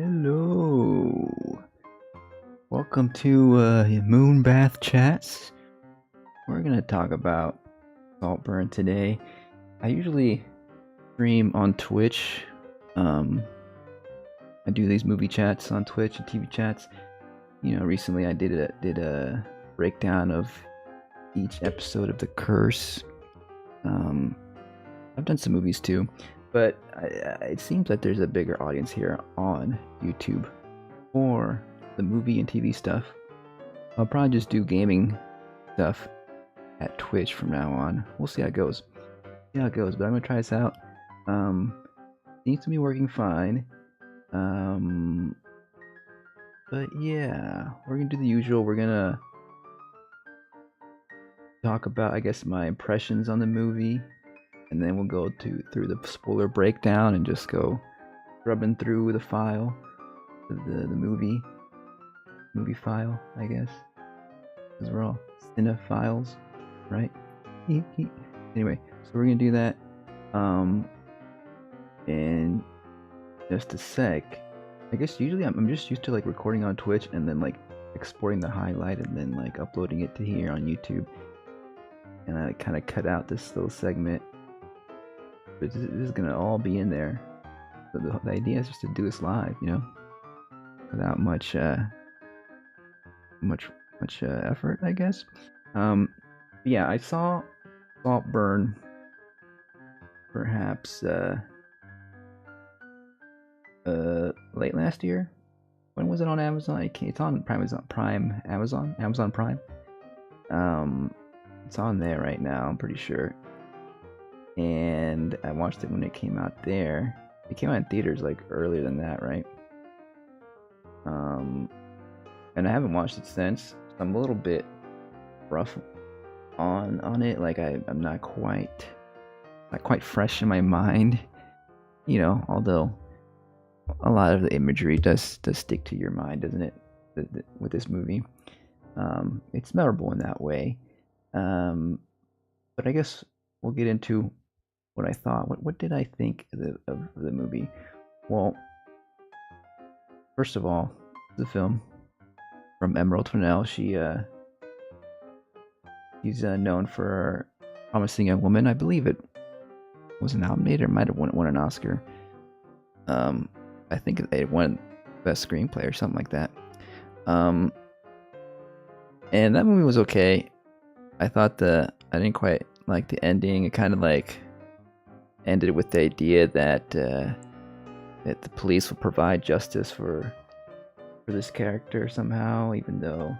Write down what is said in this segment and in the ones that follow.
Hello. Welcome to Moon Bath Chats. We're gonna talk about Saltburn today. I usually stream on Twitch. I do these movie chats on Twitch and TV chats. You know, recently I did a breakdown of each episode of The Curse. I've done some movies too, but it seems like there's a bigger audience here on YouTube for the movie and TV stuff. I'll probably just do gaming stuff at Twitch from now on. We'll see how it goes. But I'm gonna try this out. Seems to be working fine. But yeah, we're gonna do the usual. We're gonna talk about, I guess, my impressions on the movie, and then we'll go through the spoiler breakdown and just go rubbing through the file, the movie file, I guess, because we're all cinephiles, right? Anyway, so we're gonna do that. In just a sec. I guess usually I'm just used to like recording on Twitch and then like exporting the highlight and then like uploading it to here on YouTube. And I kind of cut out this little segment, but this is gonna all be in there. So the idea is just to do this live, you know, without much effort, I guess. Yeah, I saw Saltburn perhaps late last year. When was it on Amazon? It's on Amazon Prime. It's on there right now, I'm pretty sure. And I watched it when it came out there. It came out in theaters like earlier than that, right? And I haven't watched it since. So I'm a little bit rough on it. Like I'm not quite fresh in my mind, you know. Although a lot of the imagery does stick to your mind, doesn't it? With this movie, it's memorable in that way. But I guess we'll get into what I thought. What did I think of the movie? Well, first of all, the film from Emerald Fennell. She's known for Promising Young Woman. I believe it was nominated or might have won an Oscar. I think it won Best Screenplay or something like that. And that movie was okay. I thought I didn't quite like the ending. It kind of like ended with the idea that the police will provide justice for this character somehow, even though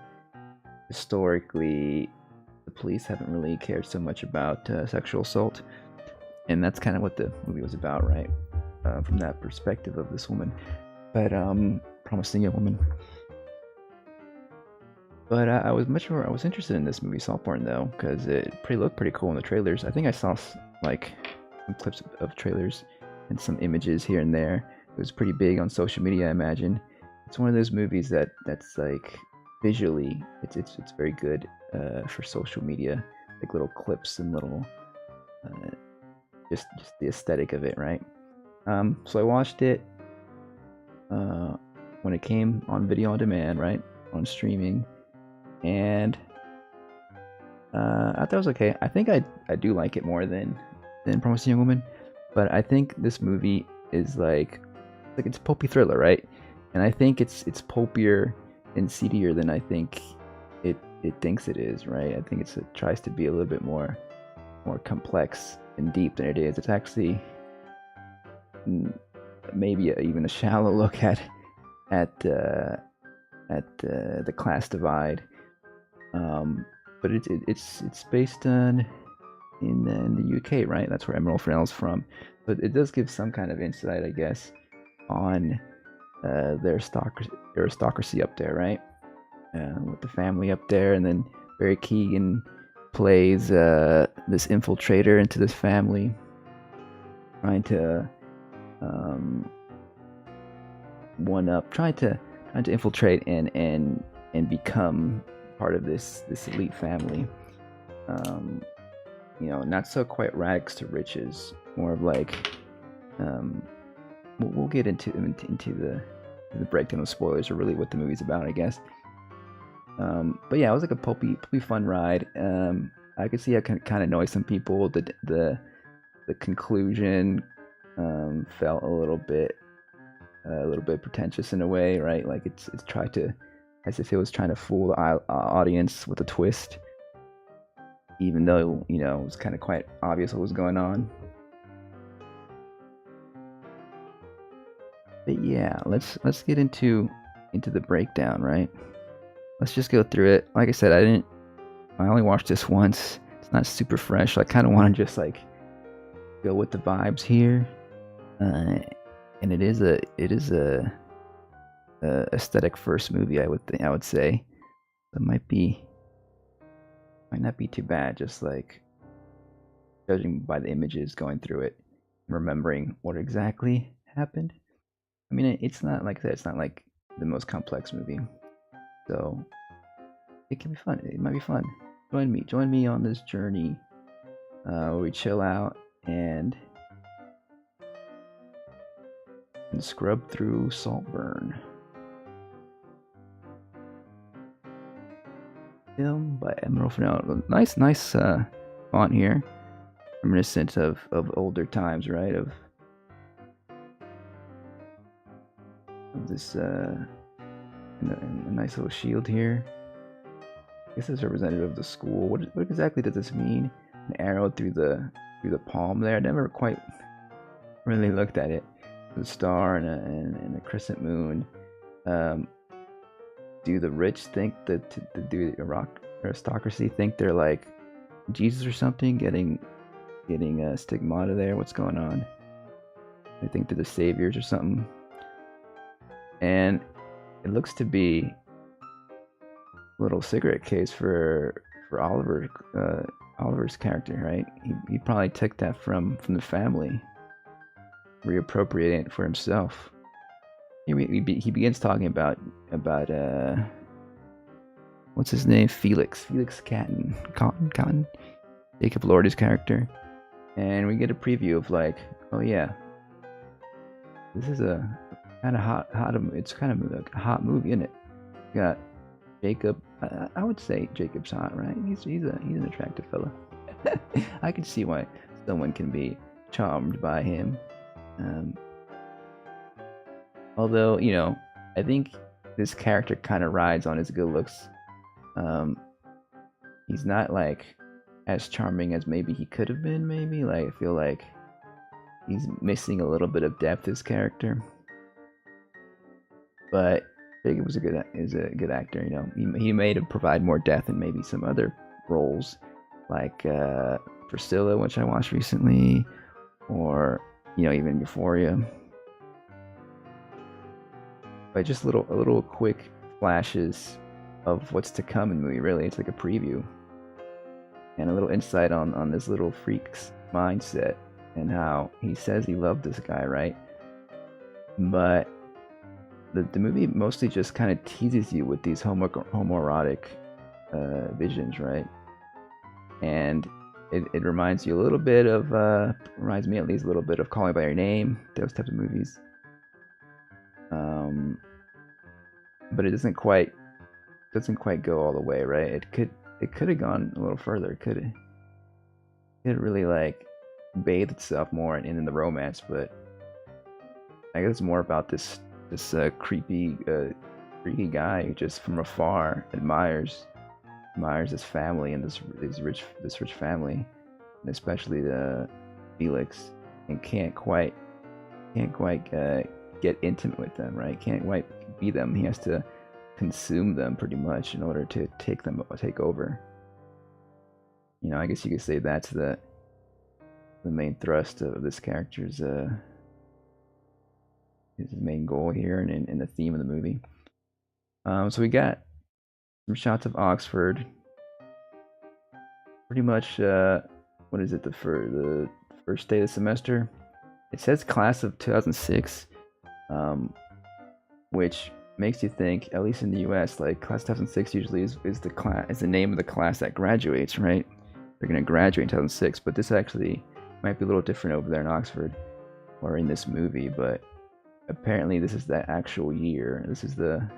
historically the police haven't really cared so much about sexual assault. And that's kind of what the movie was about, right? From that perspective of this woman. But Promising Young Woman. But I was interested in this movie Saltburn though, because it looked pretty cool in the trailers. I think I saw like some clips of trailers and some images here and there. It was pretty big on social media, I imagine. It's one of those movies that's like visually, it's very good for social media, like little clips and little just the aesthetic of it, right? So I watched it when it came on video on demand, right, on streaming, and I thought it was okay. I think I do like it more than Promising Young Woman, but I think this movie is like it's a pulpy thriller, right? And I think it's pulpier and seedier than I think it thinks it is, right? I think it tries to be a little bit more complex and deep than it is. It's actually maybe even a shallow look at the class divide. But it's based in the UK, right? That's where Emerald Fennell's from. But it does give some kind of insight, I guess, on their aristocracy up there, right? With the family up there, and then Barry Keoghan plays this infiltrator into this family, trying to trying to infiltrate and become part of this elite family. You know, not so quite rags to riches, more of like we'll get into the breakdown of spoilers are really what the movie's about, I guess. But yeah, it was like a pulpy fun ride. I could see I can kind of annoy some people. The conclusion felt a little bit pretentious in a way, right? Like it's tried to, as if it was trying to fool the audience with a twist, even though it was kind of quite obvious what was going on. But yeah, let's get into the breakdown, right? Let's just go through it. Like I said, I only watched this once. It's not super fresh. I kind of want to just like go with the vibes here, and it is a aesthetic first movie. I would say that might not be too bad. Just like judging by the images, going through it, remembering what exactly happened. I mean, it's not like that. It's not like the most complex movie, so it can be fun. It might be fun. Join me on this journey where we chill out and scrub through Saltburn. Film by Emerald Fennell. Nice font here, reminiscent of older times, right? Of this a nice little shield here. I guess it's representative of the school. What exactly does this mean? An arrow through the palm there. I never quite really looked at it. The star and a crescent moon. Do the rich think that do the aristocracy think they're like Jesus or something, getting stigmata there? What's going on? They think they're the saviors or something. And it looks to be a little cigarette case for Oliver's character, right? He probably took that from the family, reappropriating it for himself. He begins talking about what's his name? Felix Cotton, Jacob Elordi's character, and we get a preview of like, oh yeah, this is a kind of hot. It's kind of like a hot movie, isn't it? You got Jacob. I would say Jacob's hot, right? He's an attractive fella. I can see why someone can be charmed by him. Although, I think this character kind of rides on his good looks. He's not like as charming as maybe he could have been. Maybe like I feel like he's missing a little bit of depth. His character, but Jacob is a good actor. He may have provide more depth in maybe some other roles, like Priscilla, which I watched recently, or even Euphoria. But just little quick flashes of what's to come in the movie. Really, it's like a preview and a little insight on this little freak's mindset and how he says he loved this guy, right? But the movie mostly just kind of teases you with these homoerotic visions, right? And it reminds you a little bit of reminds me at least a little bit of Call Me by Your Name, those types of movies. But it doesn't quite go all the way, right? It could have gone a little further. It could really like bathe itself more in the romance, but I guess it's more about this creepy guy who just from afar admires his family and this rich family, and especially the Felix, and can't quite get intimate with them, right? Can't quite be them. He has to consume them pretty much in order to take over. I guess you could say that's the main thrust of this character's his main goal here and the theme of the movie. So we got some shots of Oxford. Pretty much, what is it? The first day of the semester. It says class of 2006, which makes you think, at least in the U.S., like class 2006 usually is the name of the class that graduates, right? They're gonna graduate in 2006, but this actually might be a little different over there in Oxford or in this movie. But apparently this is the actual year. This is the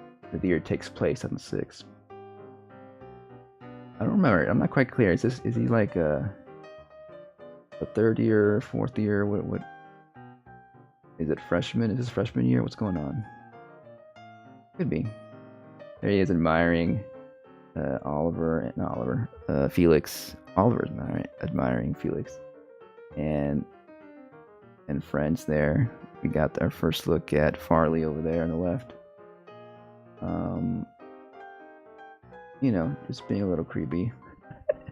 year it takes place on the 6th. I don't remember. I'm not quite clear. Is he like a third year, fourth year? What is it? Freshman? Is this freshman year? What's going on? Could be. There he is admiring Felix. Oliver's admiring Felix, and friends there. We got our first look at Farley over there on the left. You know, just being a little creepy.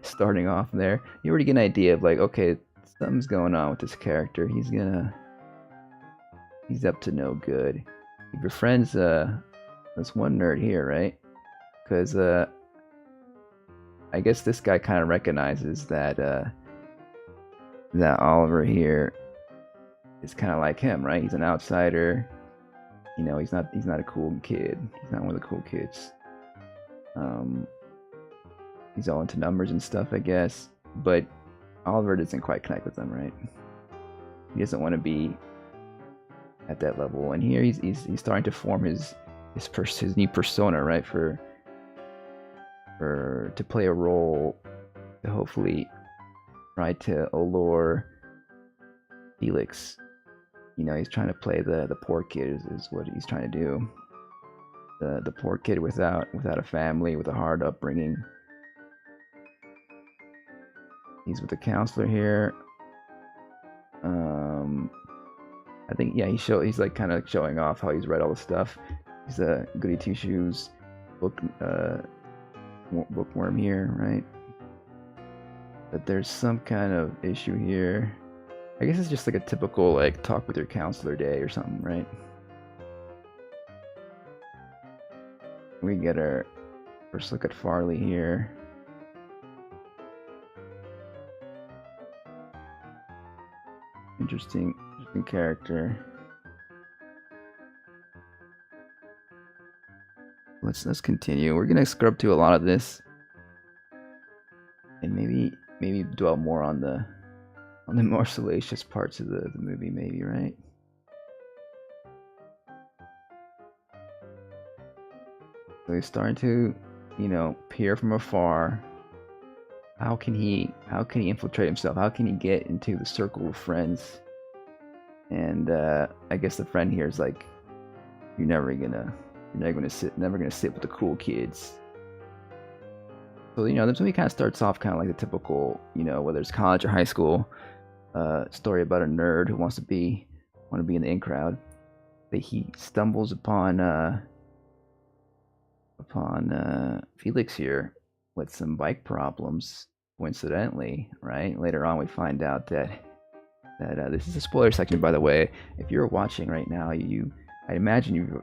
Starting off there, you already get an idea of like, okay, something's going on with this character. He's up to no good. He befriends this one nerd here, right? Because I guess this guy kind of recognizes that that Oliver here is kind of like him, right? He's an outsider. You know, he's not a cool kid. He's not one of the cool kids. He's all into numbers and stuff, I guess. But Oliver doesn't quite connect with them, right? He doesn't want to be at that level. And here he's starting to form his new persona, right? To play a role to hopefully try to allure Felix. You know, he's trying to play the poor kid is what he's trying to do. The poor kid without a family, with a hard upbringing. He's with the counselor here. I think, yeah, he's like kind of showing off how he's read all the stuff. He's a goody two shoes bookworm here, right? But there's some kind of issue here. I guess it's just like a typical like talk with your counselor day or something, right? We get our first look at Farley here. Interesting character. Let's continue. We're gonna scrub through a lot of this, and maybe dwell more on the more salacious parts of the movie, maybe, right? So he's starting to, you know, peer from afar. How can he infiltrate himself? How can he get into the circle of friends? And I guess the friend here is like, you're never gonna sit with the cool kids. So, you know, this movie kind of starts off kind of like the typical, you know, whether it's college or high school story about a nerd who want to be in the in crowd. But he stumbles upon Felix here with some bike problems, coincidentally, right? Later on, we find out that this is a spoiler section, by the way. If you're watching right now, I imagine you've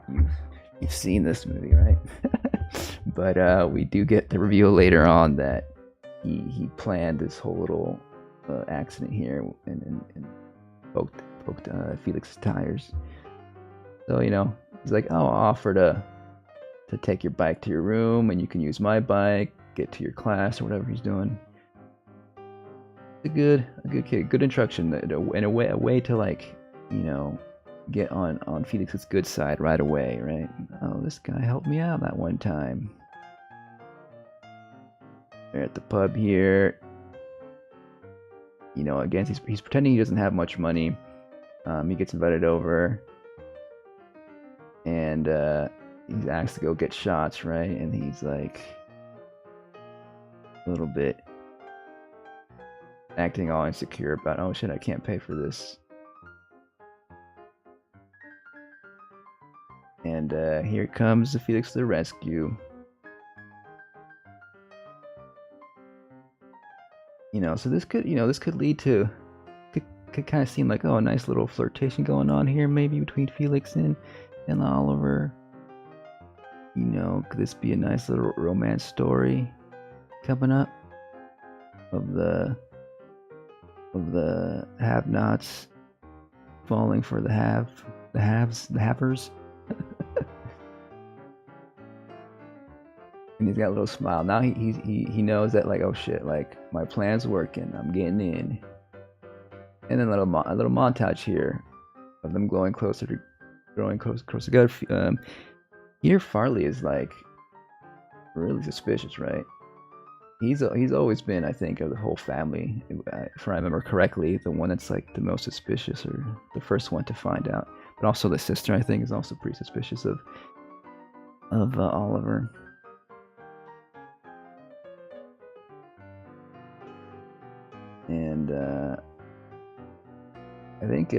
seen this movie, right? But we do get the reveal later on that he planned this whole little accident here and poked Felix's tires. So, you know, he's like, oh, I'll offer to take your bike to your room, and you can use my bike, get to your class or whatever he's doing. A good kid, good instruction, in a way to, like, you know, get on Felix's good side right away, right? Oh, this guy helped me out that one time. They're at the pub here. You know, again, he's pretending he doesn't have much money. He gets invited over, and he's asked to go get shots, right? And he's like a little bit acting all insecure about, oh shit, I can't pay for this. And here comes the Felix to the rescue. You know, so this could lead to, could kind of seem like, oh, a nice little flirtation going on here, maybe between Felix and Oliver. You know, could this be a nice little romance story coming up of the have-nots falling for the havers? And he's got a little smile. Now he knows that, like, oh shit, like, my plan's working. I'm getting in. And then a little montage here of them growing closer growing close together. Here Farley is like really suspicious, right? He's always been, I think, of the whole family, if I remember correctly, the one that's like the most suspicious or the first one to find out. But also the sister, I think, is also pretty suspicious of Oliver. And I think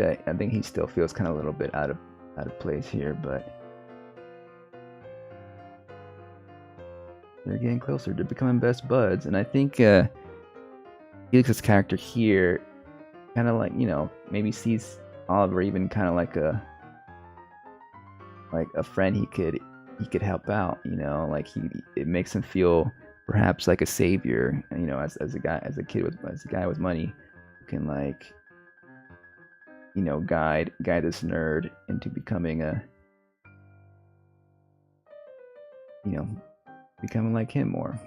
he still feels kind of a little bit out of place here, but they're getting closer to becoming best buds. And I think Felix's character here kind of like, maybe sees Oliver even kind of like a friend he could help out, like it makes him feel perhaps like a savior, as a guy with money who can like guide this nerd into becoming becoming like him more.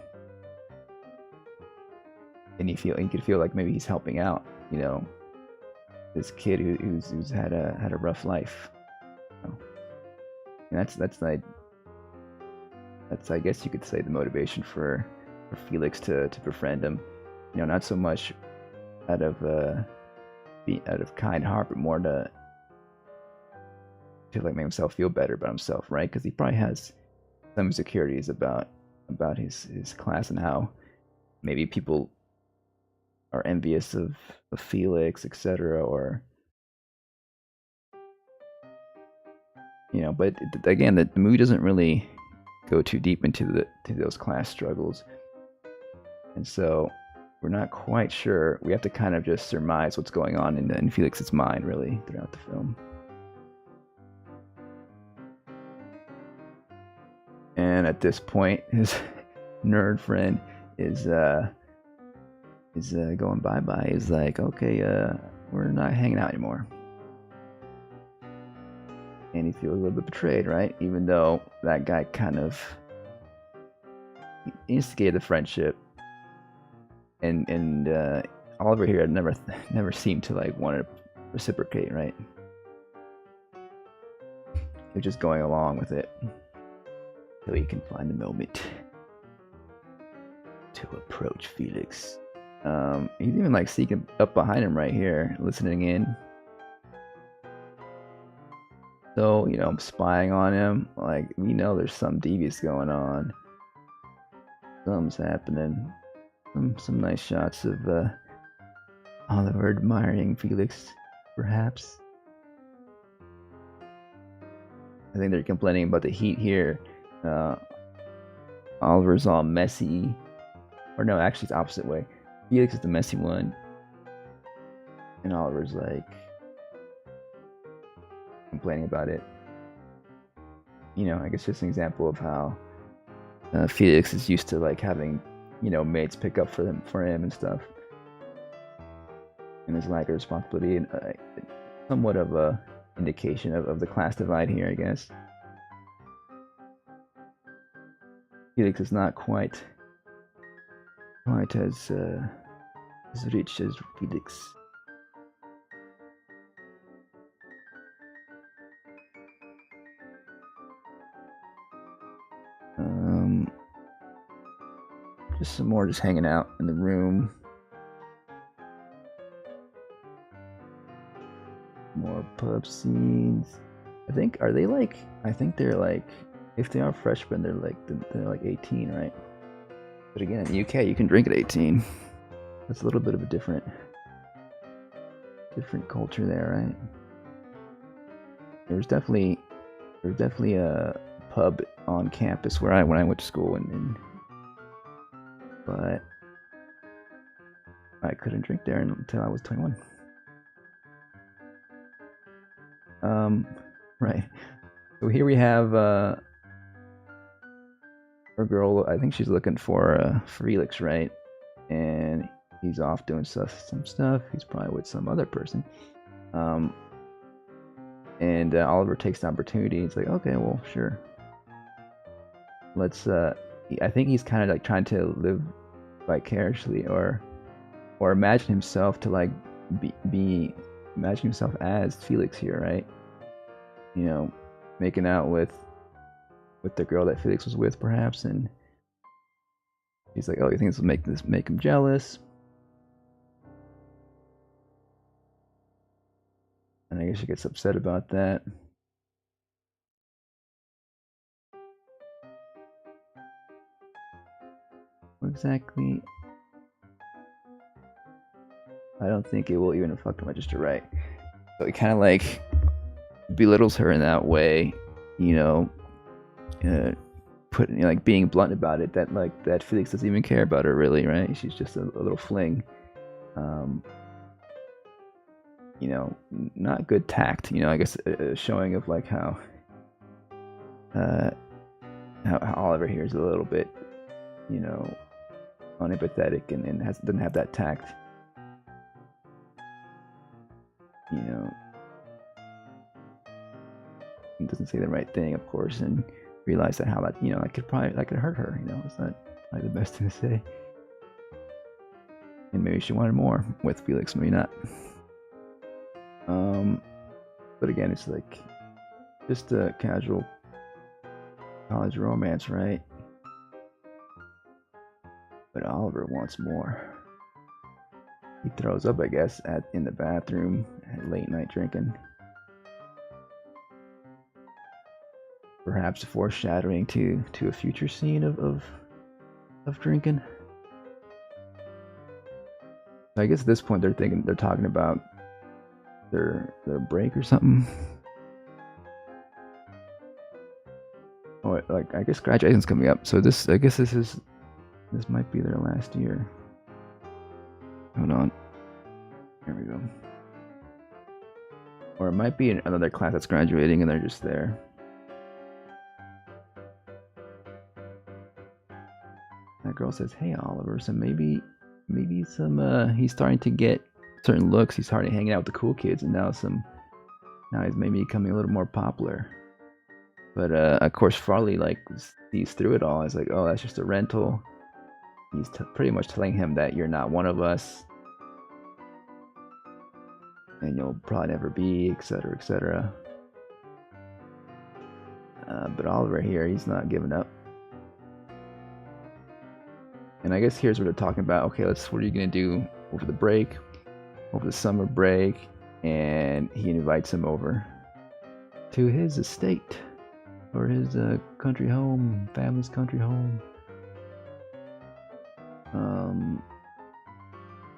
And he could feel like maybe he's helping out, this kid who's had a rough life. And that's I guess you could say the motivation for Felix to befriend him. Not so much out of kind heart, but more to like make himself feel better about himself, right? Because he probably has some insecurities about his class and how maybe people are envious of Felix, etc. Or but again, the movie doesn't really go too deep into those class struggles, and so we're not quite sure. We have to kind of just surmise what's going on in Felix's mind, really, throughout the film. And at this point, his nerd friend is going bye-bye. He's like, okay, we're not hanging out anymore. And he feels a little bit betrayed, right? Even though that guy kind of instigated the friendship, and Oliver here never seemed to like want to reciprocate, right? He was just going along with it till he can find the moment to approach Felix. He's even like sneaking up behind him right here, listening in. So, I'm spying on him. Like, there's something devious going on. Something's happening. Some nice shots of Oliver admiring Felix, perhaps. I think they're complaining about the heat here. Oliver's all messy. Or no, actually it's the opposite way. Felix is the messy one. And Oliver's like complaining about it. I guess just an example of how Felix is used to like having, mates pick up for him and stuff. And his lack of responsibility, and somewhat of a indication of the class divide here, I guess. Felix is not quite as rich as Felix. Just some more just hanging out in the room. More pub scenes. I think they're like, if they are freshmen, they're like 18, right? But again, in the UK, you can drink at 18. That's a little bit of a different culture there, right? There's definitely a pub on campus when I went to school, but I couldn't drink there until I was 21. Right. So here we have a girl. I think she's looking for Felix, right? And he's off doing some stuff. He's probably with some other person. And Oliver takes the opportunity. He's like, okay, well, sure. Let's. I think he's kind of like trying to live vicariously, or imagine himself to like imagine himself as Felix here, right? making out with the girl that Felix was with, perhaps, and he's like, oh, you think this will make him jealous? And I guess she gets upset about that. What exactly? I don't think it will even affect the register, right? So he kind of like belittles her in that way, you know, like being blunt about it. That Felix doesn't even care about her really, right? She's just a little fling. You know, not good tact. You know, I guess a showing of like how Oliver here is a little bit, you know, unempathetic and doesn't have that tact. You know, he doesn't say the right thing, of course, and realize that how that, you know, that could hurt her. You know, it's not like the best thing to say. And maybe she wanted more with Felix, maybe not. But again, it's like just a casual college romance, right? But Oliver wants more. He throws up, I guess, in the bathroom at late night drinking. Perhaps foreshadowing to a future scene of drinking. So I guess at this point they're talking about their break or something. Oh, like I guess graduation's coming up, so this might be their last year. Hold on, here we go. Or it might be another class that's graduating and they're just there. That girl says, "Hey, Oliver, so maybe some he's starting to get certain looks. He's starting hanging out with the cool kids, and now he's maybe becoming a little more popular." But of course, Farley like sees through it all. It's like, oh, that's just a rental. He's pretty much telling him that you're not one of us, and you'll probably never be, etc., etc. But Oliver here, he's not giving up. And I guess here's what they're talking about. Okay, what are you gonna do over the break, over the summer break? And he invites him over to his estate, or his country home, family's country home.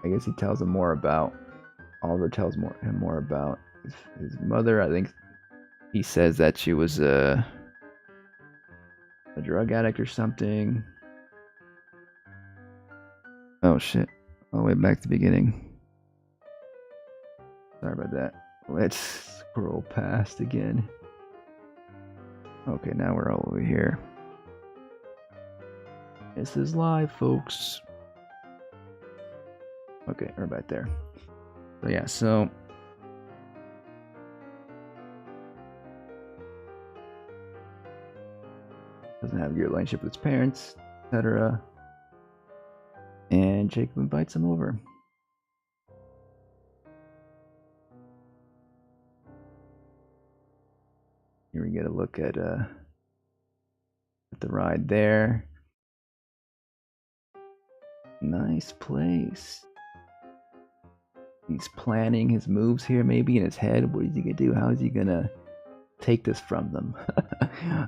I guess he tells him more about. Oliver tells him more about his mother. I think he says that she was a drug addict or something. Oh shit! All the way back to the beginning. Sorry about that. Let's scroll past again. Okay, now we're all over here. This is live, folks. Okay, we're back there. So yeah, so doesn't have a good relationship with his parents, etc. And Jacob invites him over. Here we get a look at the ride there. Nice place. He's planning his moves here, maybe in his head. What is he gonna do? How is he gonna take this from them?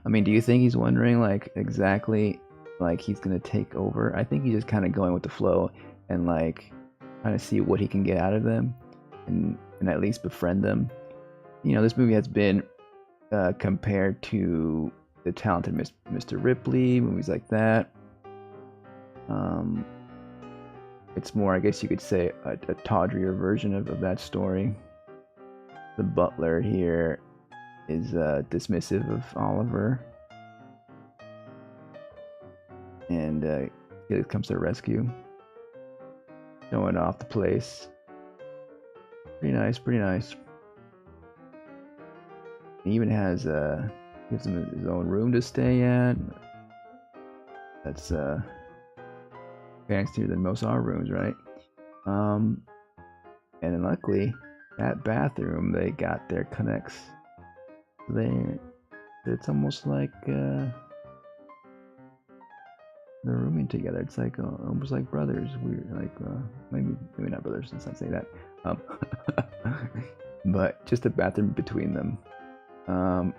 I mean, do you think he's wondering like exactly like he's gonna take over? I think he's just kind of going with the flow and like trying to see what he can get out of them and at least befriend them. You know, this movie has been compared to The Talented Mr. Ripley, movies like that. It's more, I guess you could say, a tawdrier version of that story. The butler here is dismissive of Oliver, and he comes to the rescue, showing off the place. Pretty nice, pretty nice. He even has gives him his own room to stay at. That's fancier than most of our rooms, right? And then luckily, that bathroom they got there connects there. it's almost like they're rooming together. It's like almost like brothers. Weird, like maybe not brothers. Let's not say that. But just a bathroom between them. I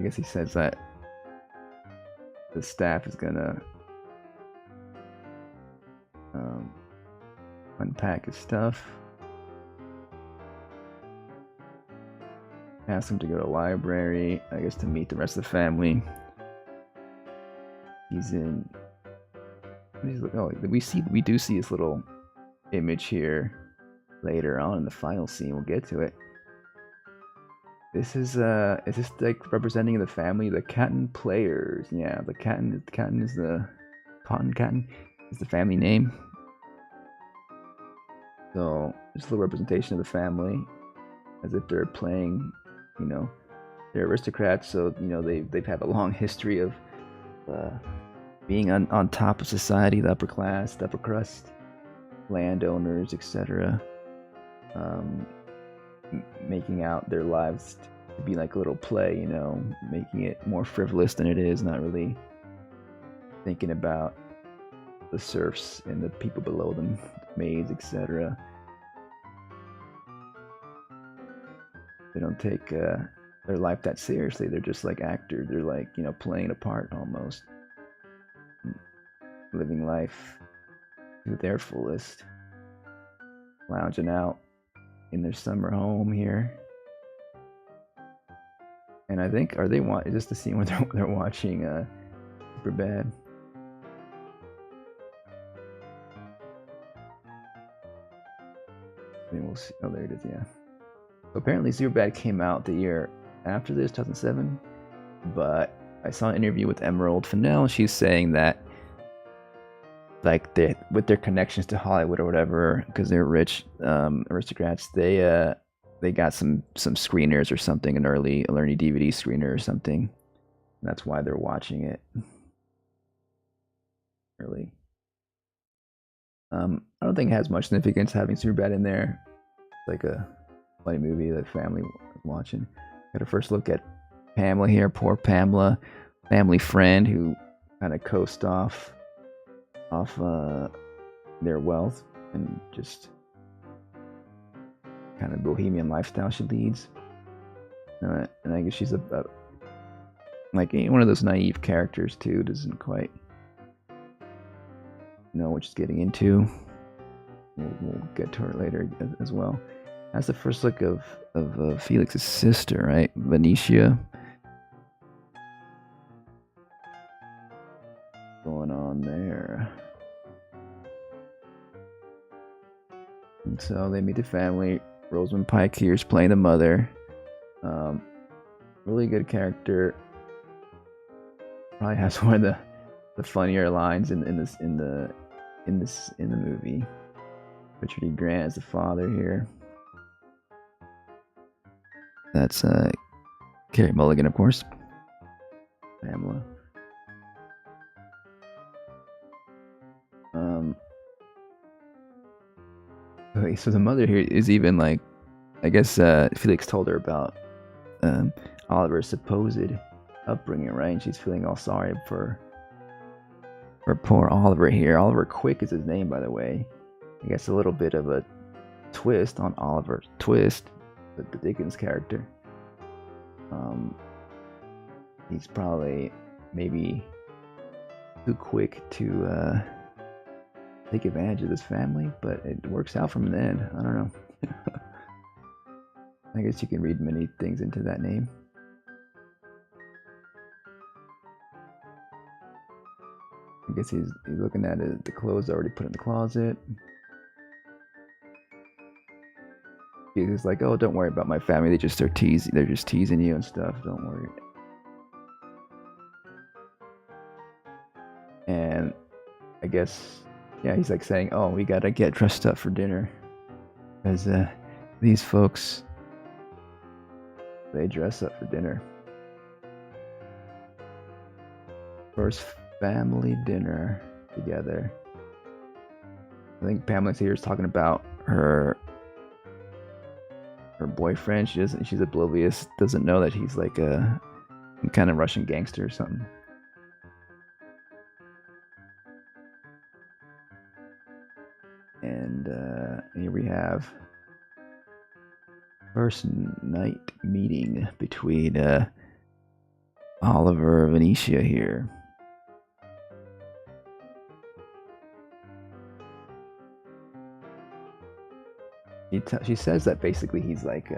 guess he says that the staff is gonna unpack his stuff, ask him to go to the library, I guess, to meet the rest of the family. He's in. Oh, we do see this little image here later on in the final scene. We'll get to it. This is this like representing the family, the Catton players? Yeah, the Catton is the Cotton Catton is the family name. So just a little representation of the family, as if they're playing. You know, they're aristocrats, so you know they've had a long history of being on top of society, the upper class, the upper crust, landowners, etc. Making out their lives to be like a little play, you know, making it more frivolous than it is, not really thinking about the serfs and the people below them, maids, etc. They don't take their life that seriously. They're just like actors. They're like, you know, playing a part almost, living life to their fullest, lounging out in their summer home here. And I think, is this the scene where they're watching Superbad? Then we'll see. Oh, there it is. Yeah. So apparently, Superbad came out the year after this, 2007. But I saw an interview with Emerald Fennell. She's saying that, like, with their connections to Hollywood or whatever, because they're rich aristocrats, they got some screeners or something, an early DVD screener or something. That's why they're watching it early. I don't think it has much significance having Superbad in there. It's like a funny movie that family was watching. Got a first look at Pamela here. Poor Pamela, family friend who kind of coast off their wealth and just kind of bohemian lifestyle she leads. And I guess she's like one of those naive characters too. Doesn't quite know what she's getting into. We'll get to her later as well. That's the first look of Felix's sister, right? Venetia. Going on there. And so they meet the family. Rosamund Pike here's playing the mother. Really good character. Probably has one of the funnier lines in the movie. Richard E. Grant as the father here. That's Carey Mulligan, of course. Pamela. Okay, so the mother here is even like, I guess Felix told her about Oliver's supposed upbringing, right? And she's feeling all sorry for poor Oliver here. Oliver Quick is his name, by the way. I guess a little bit of a twist on Oliver Twist, the Dickens character. He's probably maybe too quick to take advantage of this family, but it works out from the end. I don't know. I guess you can read many things into that name. I guess he's looking at it, the clothes already put in the closet. He's like, oh, don't worry about my family. They're just teasing you and stuff. Don't worry. And I guess, yeah, he's like saying, oh, we gotta get dressed up for dinner, because these folks, they dress up for dinner. First family dinner together. I think Pamela here is talking about her boyfriend. She's oblivious, doesn't know that he's like a kind of Russian gangster or something. And here we have first night meeting between Oliver and Venetia here. She says that basically he's like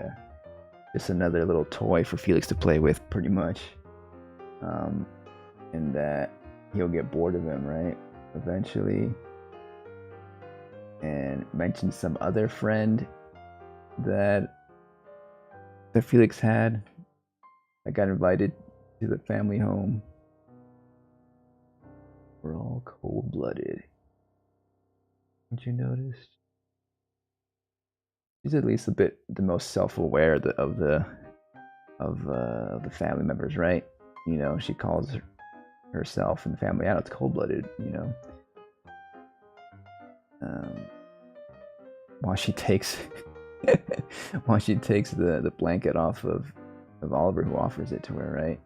just another little toy for Felix to play with, pretty much. And that he'll get bored of him, right? Eventually. And mentions some other friend that Felix had that got invited to the family home. We're all cold-blooded. Haven't you noticed? She's at least a bit the most self-aware of the family members, right? You know, she calls herself and the family out. It's cold-blooded, you know. While she takes the blanket off of Oliver, who offers it to her, right?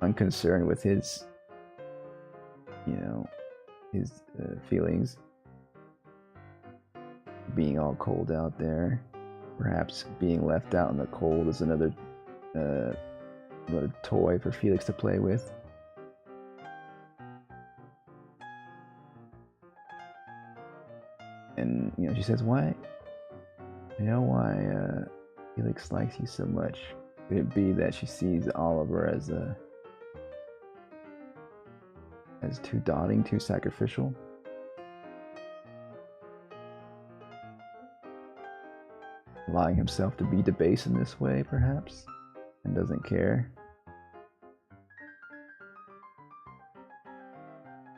Unconcerned with his, you know, his feelings, being all cold out there. Perhaps being left out in the cold is another toy for Felix to play with. And, you know, she says, why Felix likes you so much? Could it be that she sees Oliver as too daunting, too sacrificial? Allowing himself to be debased in this way, perhaps, and doesn't care.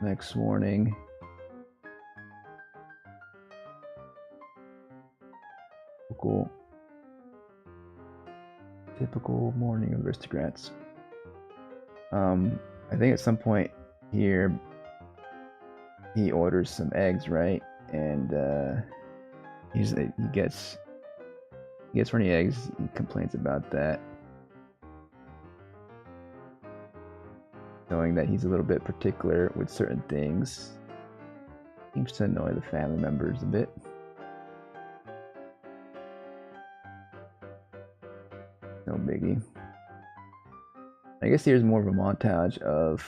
Next morning. Typical morning of aristocrats. I think at some point here he orders some eggs, right? And he gets runny eggs. He complains about that, knowing that he's a little bit particular with certain things. Seems to annoy the family members a bit. No biggie. I guess here's more of a montage of,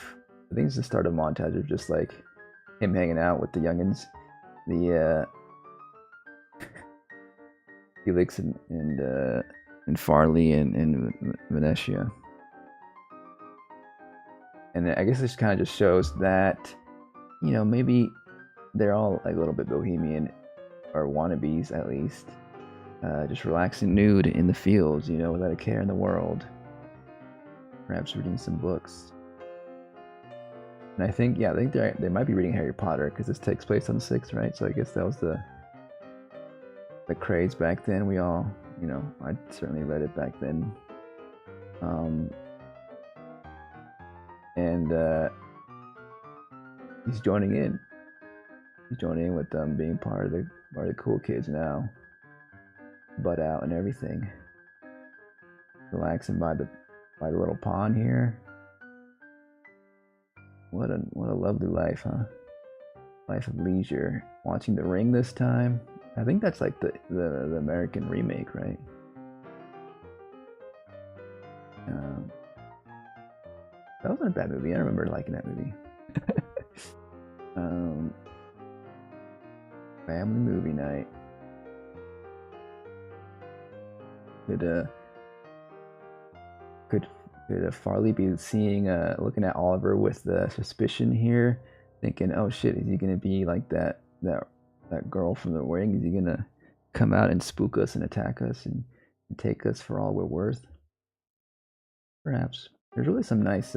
I think it's the start of a montage of just like him hanging out with the youngins, the Felix and Farley and Venetia. And I guess this kind of just shows that, you know, maybe they're all like a little bit bohemian, or wannabes at least. Just relaxing nude in the fields, you know, without a care in the world. Perhaps reading some books. And I think they might be reading Harry Potter, because this takes place on 6, right? So I guess that was the craze back then. We all, you know, I certainly read it back then. And he's joining in. He's joining in with them, being part of the cool kids now. Butt out and everything. Relaxing by the little pond here. What a lovely life, huh? Life of leisure. Watching The Ring this time. I think that's like the American remake, right? That wasn't a bad movie. I remember liking that movie. Family movie night. Could Farley be seeing, looking at Oliver with the suspicion here, thinking, oh shit, is he gonna be like that girl from The Ring? Is he gonna come out and spook us and attack us and take us for all we're worth? Perhaps. There's really some nice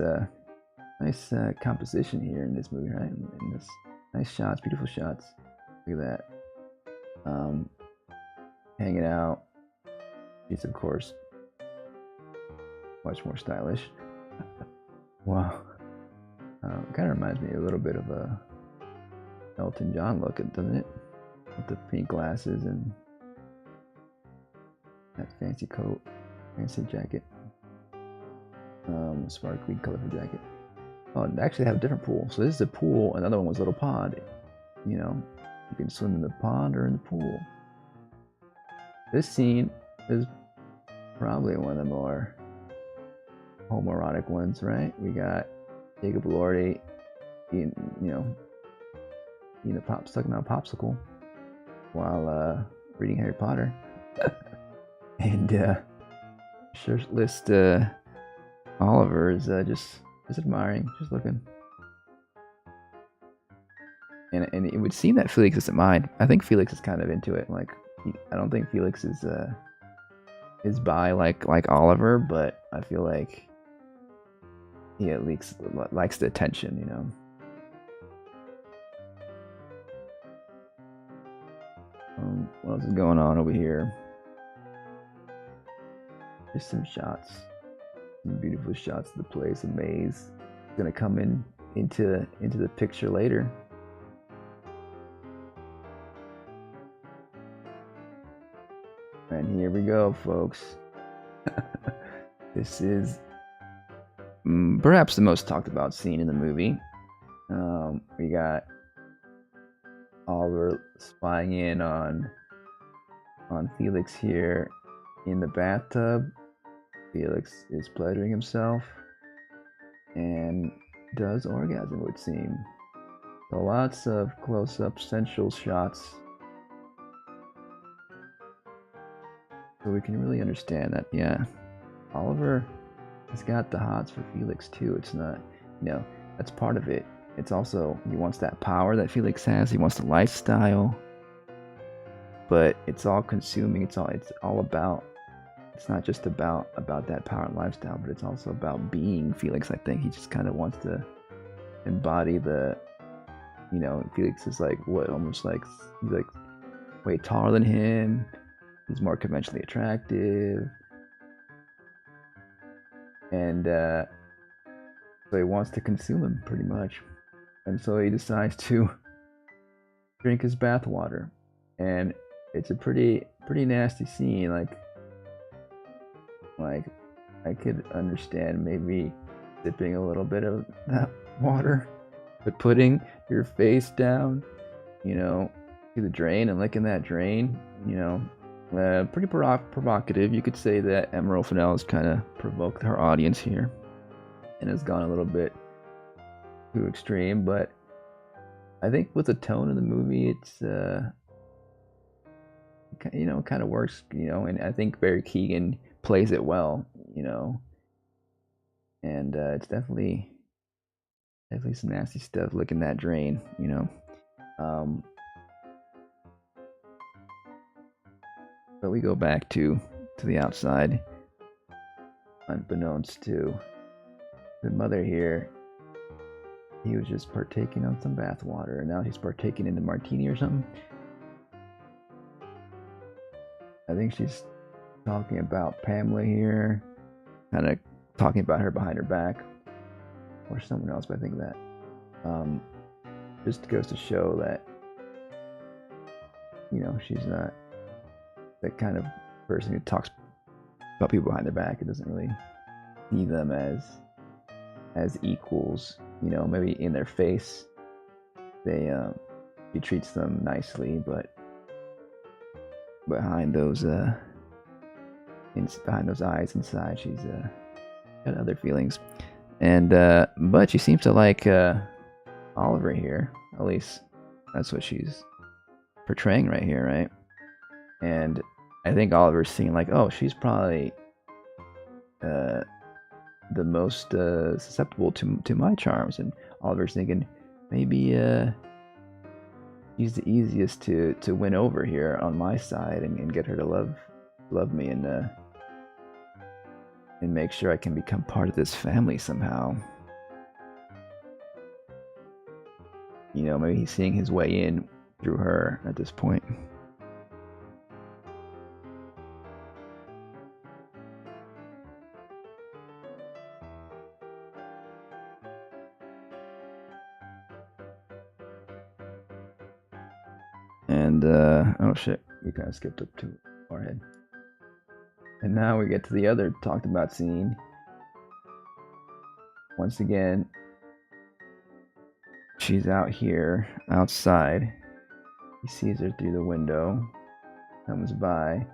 composition here in this movie, right? And this nice shots, beautiful shots. Look at that. Hanging out. It's of course much more stylish. Wow. Kind of reminds me a little bit of a Elton John look, doesn't it? With the pink glasses and that fancy coat, fancy jacket, sparkly, colorful jacket. Oh, they actually have a different pool. So this is a pool, another one was a little pond. You know, you can swim in the pond or in the pool. This scene is probably one of the more homoerotic ones, right? We got Jacob Elordi eating, sucking on a popsicle while reading Harry Potter, and shirtless Oliver is just admiring, just looking. And it would seem that Felix doesn't mind. I think Felix is kind of into it. Like, I don't think Felix is bi like Oliver, but I feel like he at least likes the attention, you know. What else is going on over here? Just some shots, some beautiful shots of the place, a maze. It's gonna come into the picture later. And here we go, folks. This is perhaps the most talked about scene in the movie. We got Oliver spying in on Felix here in the bathtub. Felix is pleasuring himself and does orgasm, it would seem. So lots of close-up sensual shots. So we can really understand that, yeah, Oliver has got the hots for Felix too. It's not, that's part of it. It's also, he wants that power that Felix has. He wants the lifestyle, but it's all consuming. It's all about. It's not just about that power and lifestyle, but it's also about being Felix. I think he just kind of wants to embody the, Felix is like almost like he's like way taller than him. He's more conventionally attractive, and so he wants to consume him pretty much. And so he decides to drink his bathwater, and it's a pretty nasty scene. Like I could understand maybe sipping a little bit of that water, but putting your face down, to the drain and licking that drain, pretty provocative. You could say that Emerald Fennell has kind of provoked her audience here, and has gone a little bit too extreme, but I think with the tone of the movie, it's kind of works, and I think Barry Keoghan plays it well, and it's definitely some nasty stuff. Licking that drain, but we go back to the outside, unbeknownst to the mother here. He was just partaking on some bath water, and now he's partaking in the martini or something. I think she's talking about Pamela here, kind of talking about her behind her back, or someone else, but I think that just goes to show that, she's not that kind of person who talks about people behind their back. It doesn't really see them as equals. Maybe in their face, she treats them nicely, but behind those eyes inside, she's got other feelings. And but she seems to like Oliver here. At least that's what she's portraying right here, right? And I think Oliver's seeing like, oh, she's probably the most susceptible to my charms, and Oliver's thinking maybe he's the easiest to win over here on my side, and get her to love me, and make sure I can become part of this family somehow. Maybe he's seeing his way in through her at this point. And oh shit, we kind of skipped up to our head. And now we get to the other talked about scene. Once again, she's out here, outside. He sees her through the window, comes by.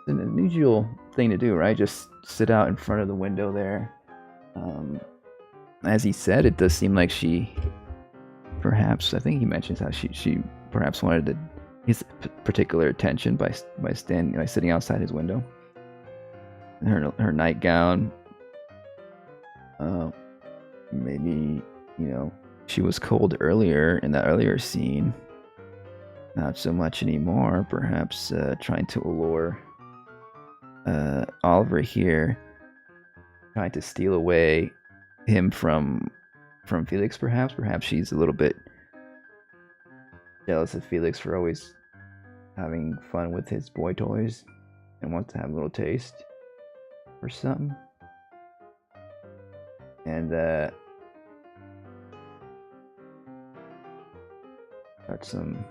It's an unusual thing to do, right? Just sit out in front of the window there. As he said, it does seem like she, perhaps, I think he mentions how she perhaps wanted his particular attention by sitting outside his window. And her nightgown. Maybe, she was cold earlier in the earlier scene. Not so much anymore. Perhaps trying to allure Oliver here, trying to steal away him from Felix. Perhaps she's a little bit jealous of Felix for always having fun with his boy toys and wants to have a little taste or something. And start some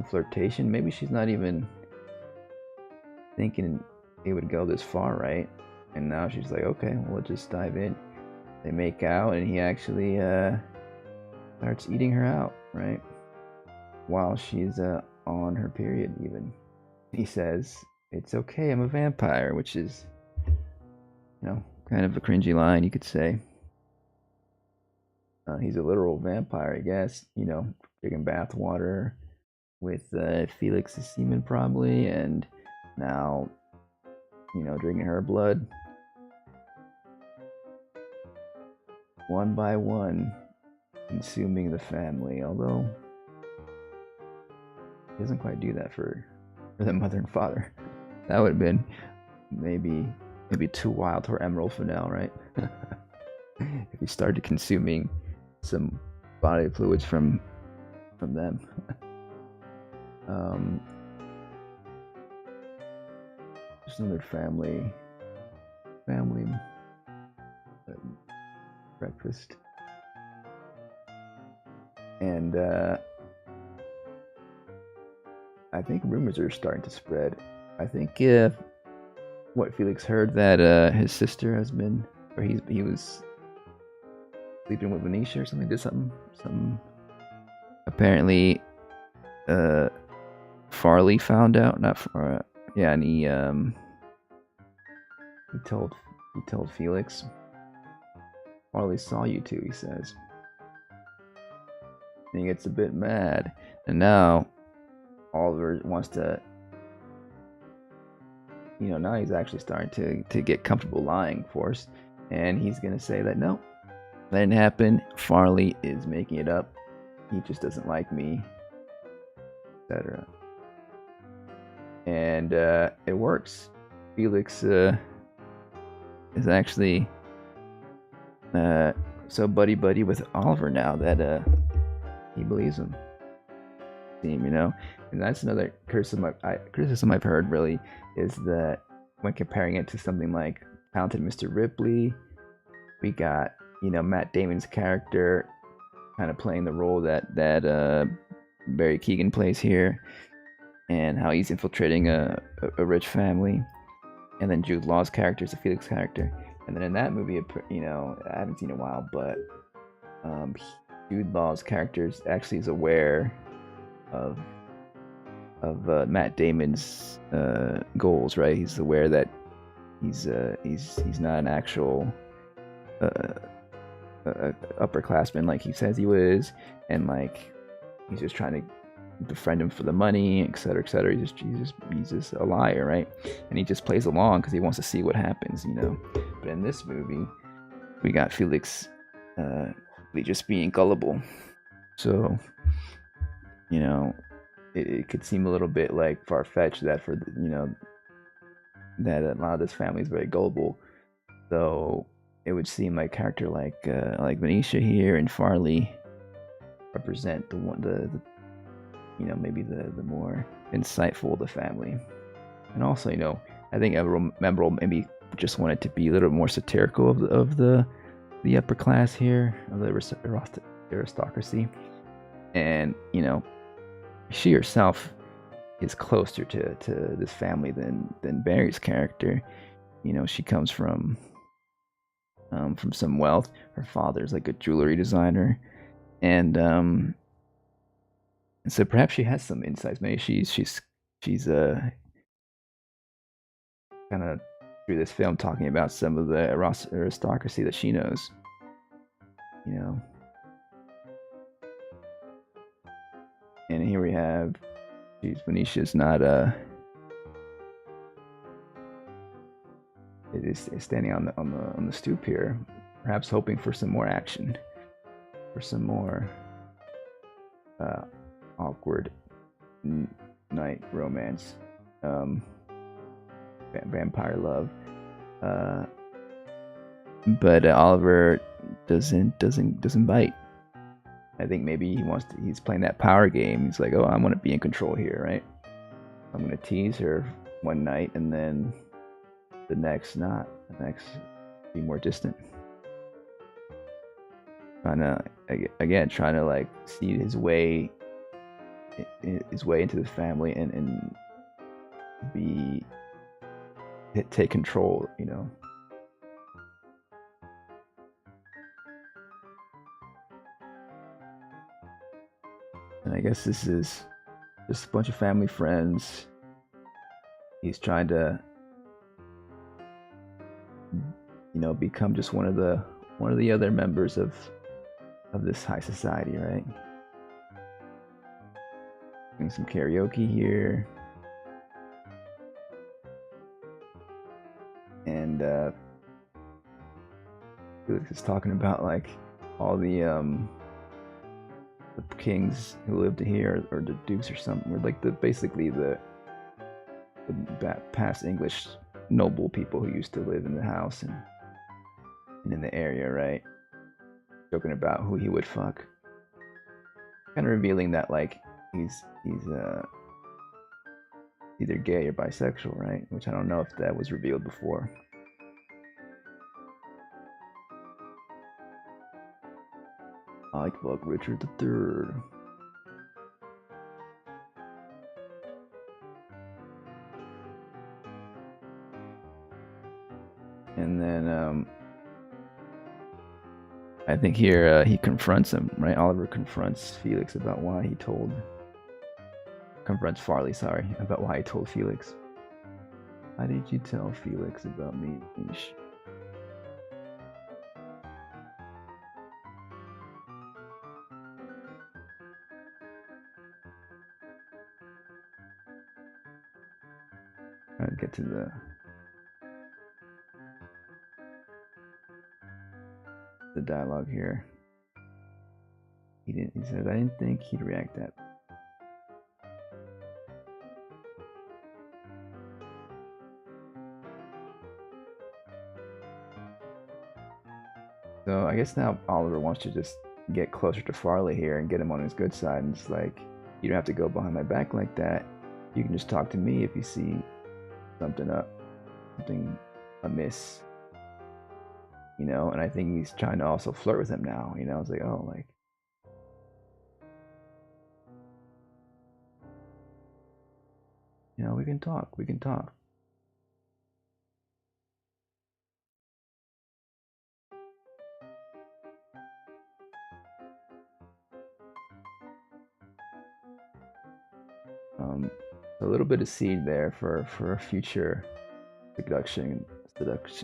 flirtation. Maybe she's not even thinking it would go this far, right? And now she's like, okay, well, let's just dive in. They make out, and he actually starts eating her out, right? While she's on her period, even. He says, "It's okay, I'm a vampire," which is, kind of a cringy line, you could say. He's a literal vampire, I guess. Drinking bath water with Felix's semen, probably, and now, drinking her blood. One by one, consuming the family, although he doesn't quite do that for the mother and father. That would have been maybe too wild for Emerald Fennell, right? If he started consuming some body fluids from them. Just another family breakfast. And I think rumors are starting to spread. I think Felix heard that his sister has been, or he was sleeping with Venetia or something, did something. Apparently, Farley found out, and he told Felix. Farley saw you two, he says. And he gets a bit mad, and now Oliver wants to, now he's actually starting to get comfortable lying for us, and he's gonna say that no, that didn't happen. Farley is making it up. He just doesn't like me, etc. And it works. Felix is actually so buddy with Oliver now that he believes him. And that's another criticism I've heard, really, is that when comparing it to something like Talented Mr. Ripley, we got Matt Damon's character kind of playing the role that Barry Keoghan plays here, and how he's infiltrating a rich family, and then Jude Law's character is a Felix character, and then in that movie, I haven't seen it in a while, but Jude Law's character actually is aware of Matt Damon's goals, right? He's aware that he's not an actual upperclassman like he says he was, and like he's just trying to befriend him for the money, etc., etc. He's just a liar, right? And he just plays along because he wants to see what happens, But in this movie, we got Felix just being gullible. So, it could seem a little bit like far-fetched that that a lot of this family is very gullible. So it would seem like a character like Venetia here and Farley represent the maybe the more insightful of the family. And also, I think Emerald maybe just wanted to be a little more satirical of the upper class here, of the aristocracy. And she herself is closer to this family than Barry's character. You know, she comes from some wealth. Her father's like a jewelry designer, and so perhaps she has some insights. Maybe she's kind of through this film talking about some of the aristocracy that she knows. You know, and here we have, geez, Benicia's not is standing on the stoop here, perhaps hoping for some more action, for some more awkward night romance, vampire love. But Oliver doesn't bite. I think maybe he's playing that power game. He's like, oh, I want to be in control here, right? I'm gonna tease her one night, and then the next not. The next be more distant. Trying to like see his way into the family and take control, you know. And I guess this is just a bunch of family friends. He's trying to, you know, become just one of the other members of this high society, right? Doing some karaoke here. And Felix is talking about like all the kings who lived here, or the dukes or something, or like basically the past English noble people who used to live in the house and in the area, right? Joking about who he would fuck, kind of revealing that like he's either gay or bisexual, right? Which I don't know if that was revealed before. I fuck Richard III. And then I think here he confronts him, right? Oliver confronts Felix about why he confronts Farley, sorry, about why he told Felix. Why did you tell Felix about me? Trying to get to the dialogue here. He says, I didn't think he'd react that. So I guess now Oliver wants to just get closer to Farley here and get him on his good side, and it's like, you don't have to go behind my back like that. You can just talk to me if you see something amiss, you know. And I think he's trying to also flirt with him now, you know. It's like, oh, like, you know, we can talk. A little bit of seed there for a future seduction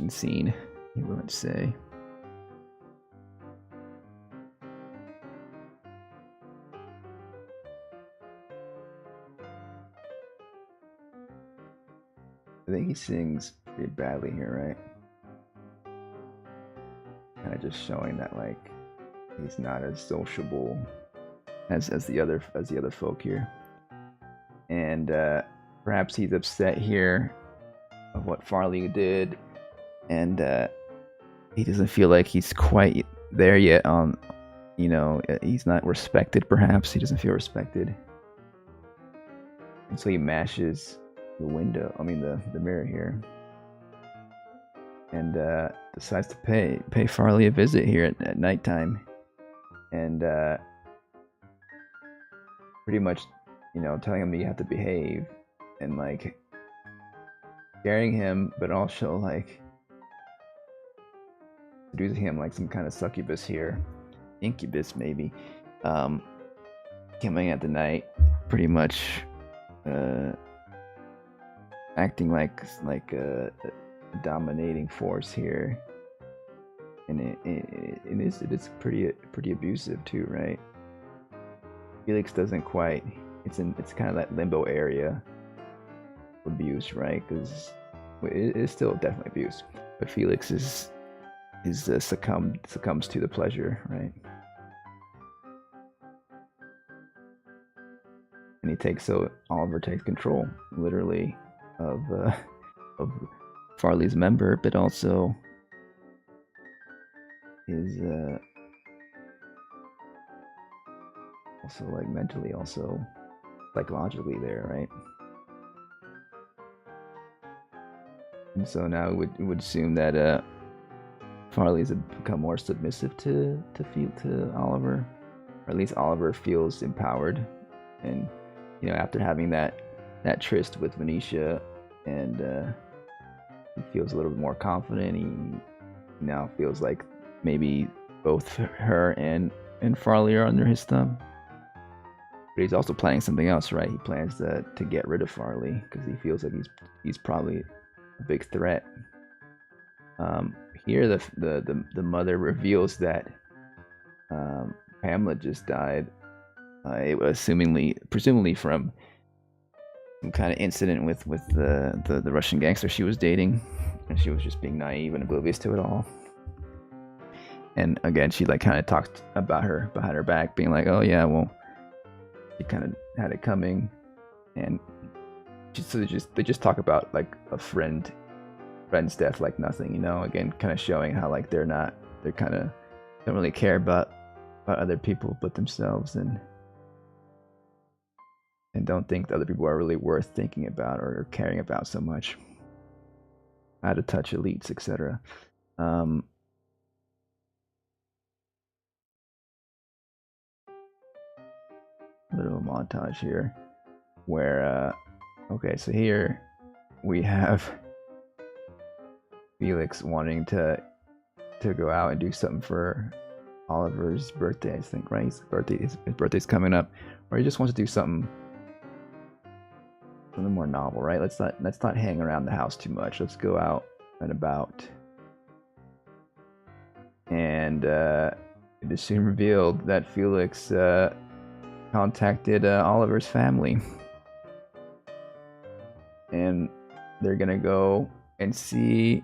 scene, you might say. I think he sings pretty badly here, right? Kind of just showing that like he's not as sociable as the other folk here. And perhaps he's upset here of what Farley did, and he doesn't feel like he's quite there yet on, you know, he's not respected. Perhaps he doesn't feel respected, and so he mashes the mirror here, and decides to pay Farley a visit here at nighttime, and pretty much you know, telling him that you have to behave and like scaring him, but also like introducing him like some kind of succubus here, incubus maybe, coming at the night, pretty much acting like a dominating force here, and it is pretty abusive too, right? Felix doesn't quite. It's kind of that limbo area of abuse, right? Because it is still definitely abuse, but Felix is succumbs to the pleasure, right? And Oliver takes control, literally, of Farley's member, but also is also like mentally, also psychologically there, right? And so now it would assume that Farley's become more submissive to Oliver, or at least Oliver feels empowered, and you know, after having that tryst with Venetia, and he feels a little bit more confident. He now feels like maybe both her and Farley are under his thumb. But he's also planning something else, right? He plans to get rid of Farley because he feels like he's probably a big threat. Here, the mother reveals that Pamela just died, presumably from some kind of incident with the Russian gangster she was dating, and she was just being naive and oblivious to it all. And again, she like kind of talked about her behind her back, being like, "Oh yeah, well, she kind of had it coming," and they just talk about like a friend's death like nothing, you know. Again, kind of showing how like they're kind of don't really care about other people but themselves, and don't think that other people are really worth thinking about or caring about so much. How to touch elites, etc. A little montage here where okay, so here we have Felix wanting to go out and do something for Oliver's birthday, I think, right? His birthday's coming up, or he just wants to do something more novel, right? Let's not hang around the house too much. Let's go out and about. And it is soon revealed that Felix contacted Oliver's family, and they're gonna go and see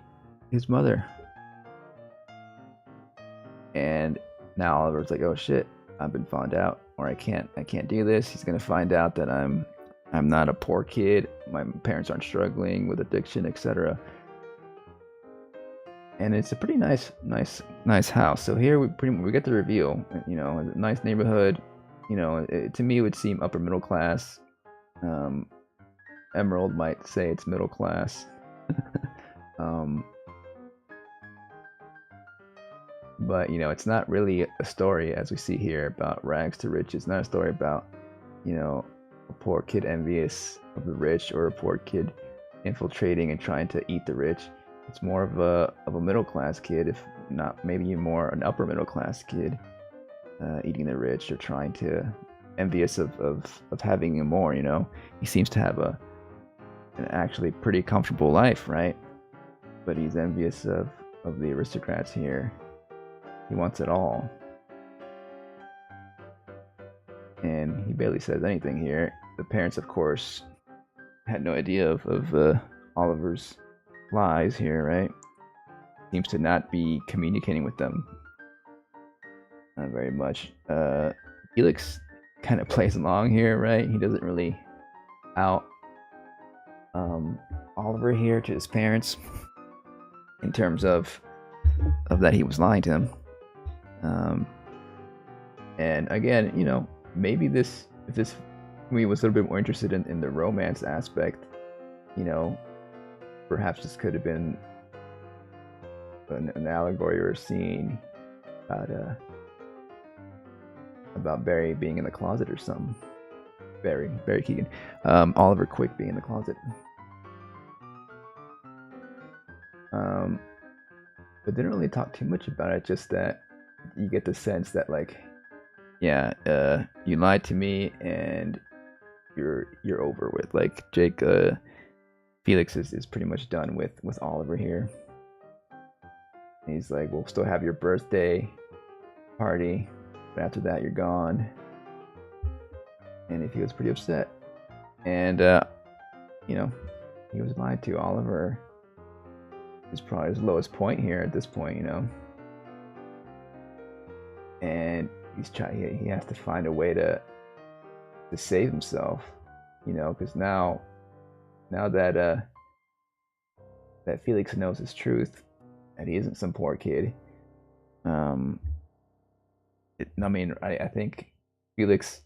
his mother. And now Oliver's like, "Oh shit, I've been found out, or I can't do this." He's gonna find out that I'm not a poor kid. My parents aren't struggling with addiction, etc. And it's a pretty nice house. So here we get the reveal. You know, a nice neighborhood. You know, to me it would seem upper middle class. Emerald might say it's middle class. But you know, it's not really a story, as we see here, about rags to riches. It's not a story about, you know, a poor kid envious of the rich, or a poor kid infiltrating and trying to eat the rich. It's more of a middle class kid, if not maybe more an upper middle class kid, eating the rich, or trying to envious of having more. You know, he seems to have an actually pretty comfortable life, right? But he's envious of the aristocrats here. He wants it all. And he barely says anything here. The parents, of course, had no idea of Oliver's lies here, right? Seems to not be communicating with them very much. Felix kind of plays along here, right? He doesn't really out Oliver here to his parents in terms of that he was lying to him. And again, you know, maybe if this movie was a little bit more interested in the romance aspect, you know, perhaps this could have been an allegory or a scene about Barry being in the closet or something. Very, very Keegan. Oliver Quick being in the closet. But didn't really talk too much about it. Just that you get the sense that like, yeah, you lied to me and you're over with. Like Jake, Felix is pretty much done with Oliver here. And he's like, we'll still have your birthday party, but after that you're gone. And he was pretty upset. And you know, he was lied to. Oliver is probably his lowest point here at this point, you know. And he has to find a way to save himself, you know, because now that that Felix knows his truth, and he isn't some poor kid. I think Felix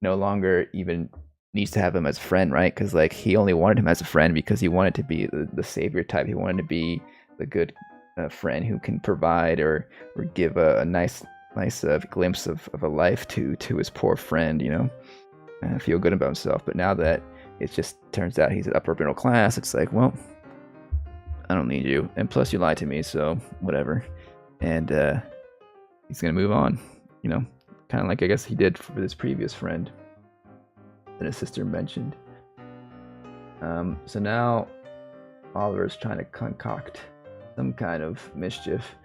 no longer even needs to have him as a friend, right? Because like he only wanted him as a friend because he wanted to be the savior type. He wanted to be the good friend who can provide or give a nice glimpse of a life to his poor friend, you know, and feel good about himself. But now that it just turns out he's an upper middle class, it's like, well, I don't need you, and plus you lied to me, so whatever. And he's gonna move on, you know, kind of like I guess he did for this previous friend that his sister mentioned. So now Oliver's trying to concoct some kind of mischief.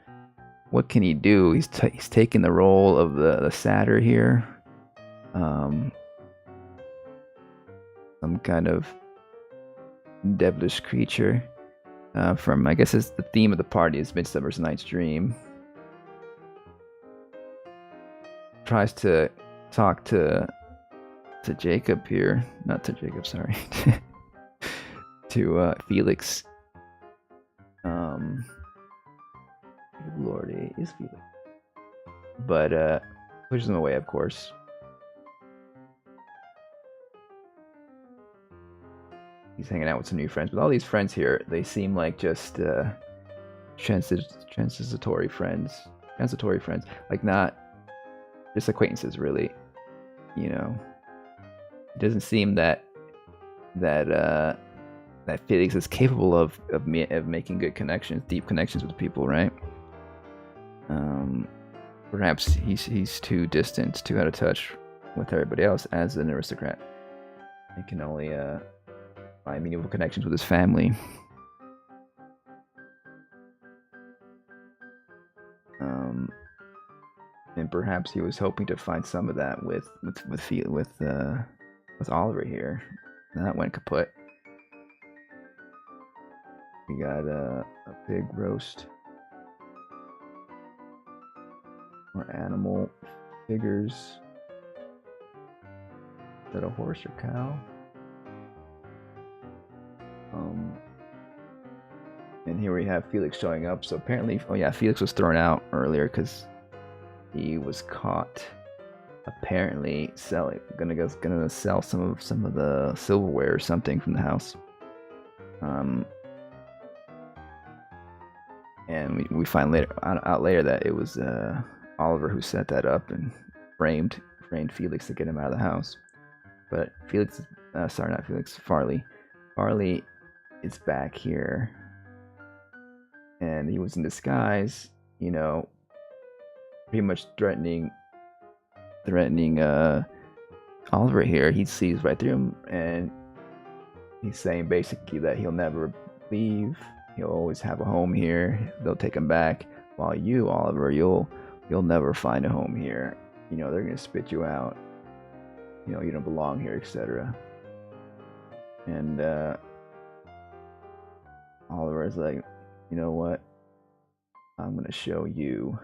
What can he do? He's taking the role of the satyr here. Some kind of devilish creature. From, I guess it's the theme of the party is Midsummer's Night's Dream. Tries to talk to Jacob here. Not to Jacob, sorry. To Felix. Lordy is Felix. But pushes him away, of course. He's hanging out with some new friends. But all these friends here, they seem like just transitory friends. Like not just acquaintances, really. You know, it doesn't seem that Felix is capable of making good connections, deep connections with people, right? Perhaps he's too distant, too out of touch with everybody else as an aristocrat. He can only find meaningful connections with his family. And perhaps he was hoping to find some of that with Oliver here. And that went kaput. We got a pig roast. More animal figures. Is that a horse or cow? And here we have Felix showing up. So apparently, oh yeah, Felix was thrown out earlier because he was caught apparently gonna sell some of the silverware or something from the house. And we find out later that it was Oliver who set that up and framed Felix to get him out of the house. But Felix, sorry, not Felix, Farley is back here, and he was in disguise, you know, pretty much threatening Oliver here. He sees right through him, and he's saying basically that he'll never leave. He'll always have a home here. They'll take him back. While you, Oliver, you'll never find a home here. You know, they're gonna spit you out. You know, you don't belong here, etc. And Oliver is like, you know what? I'm gonna show you.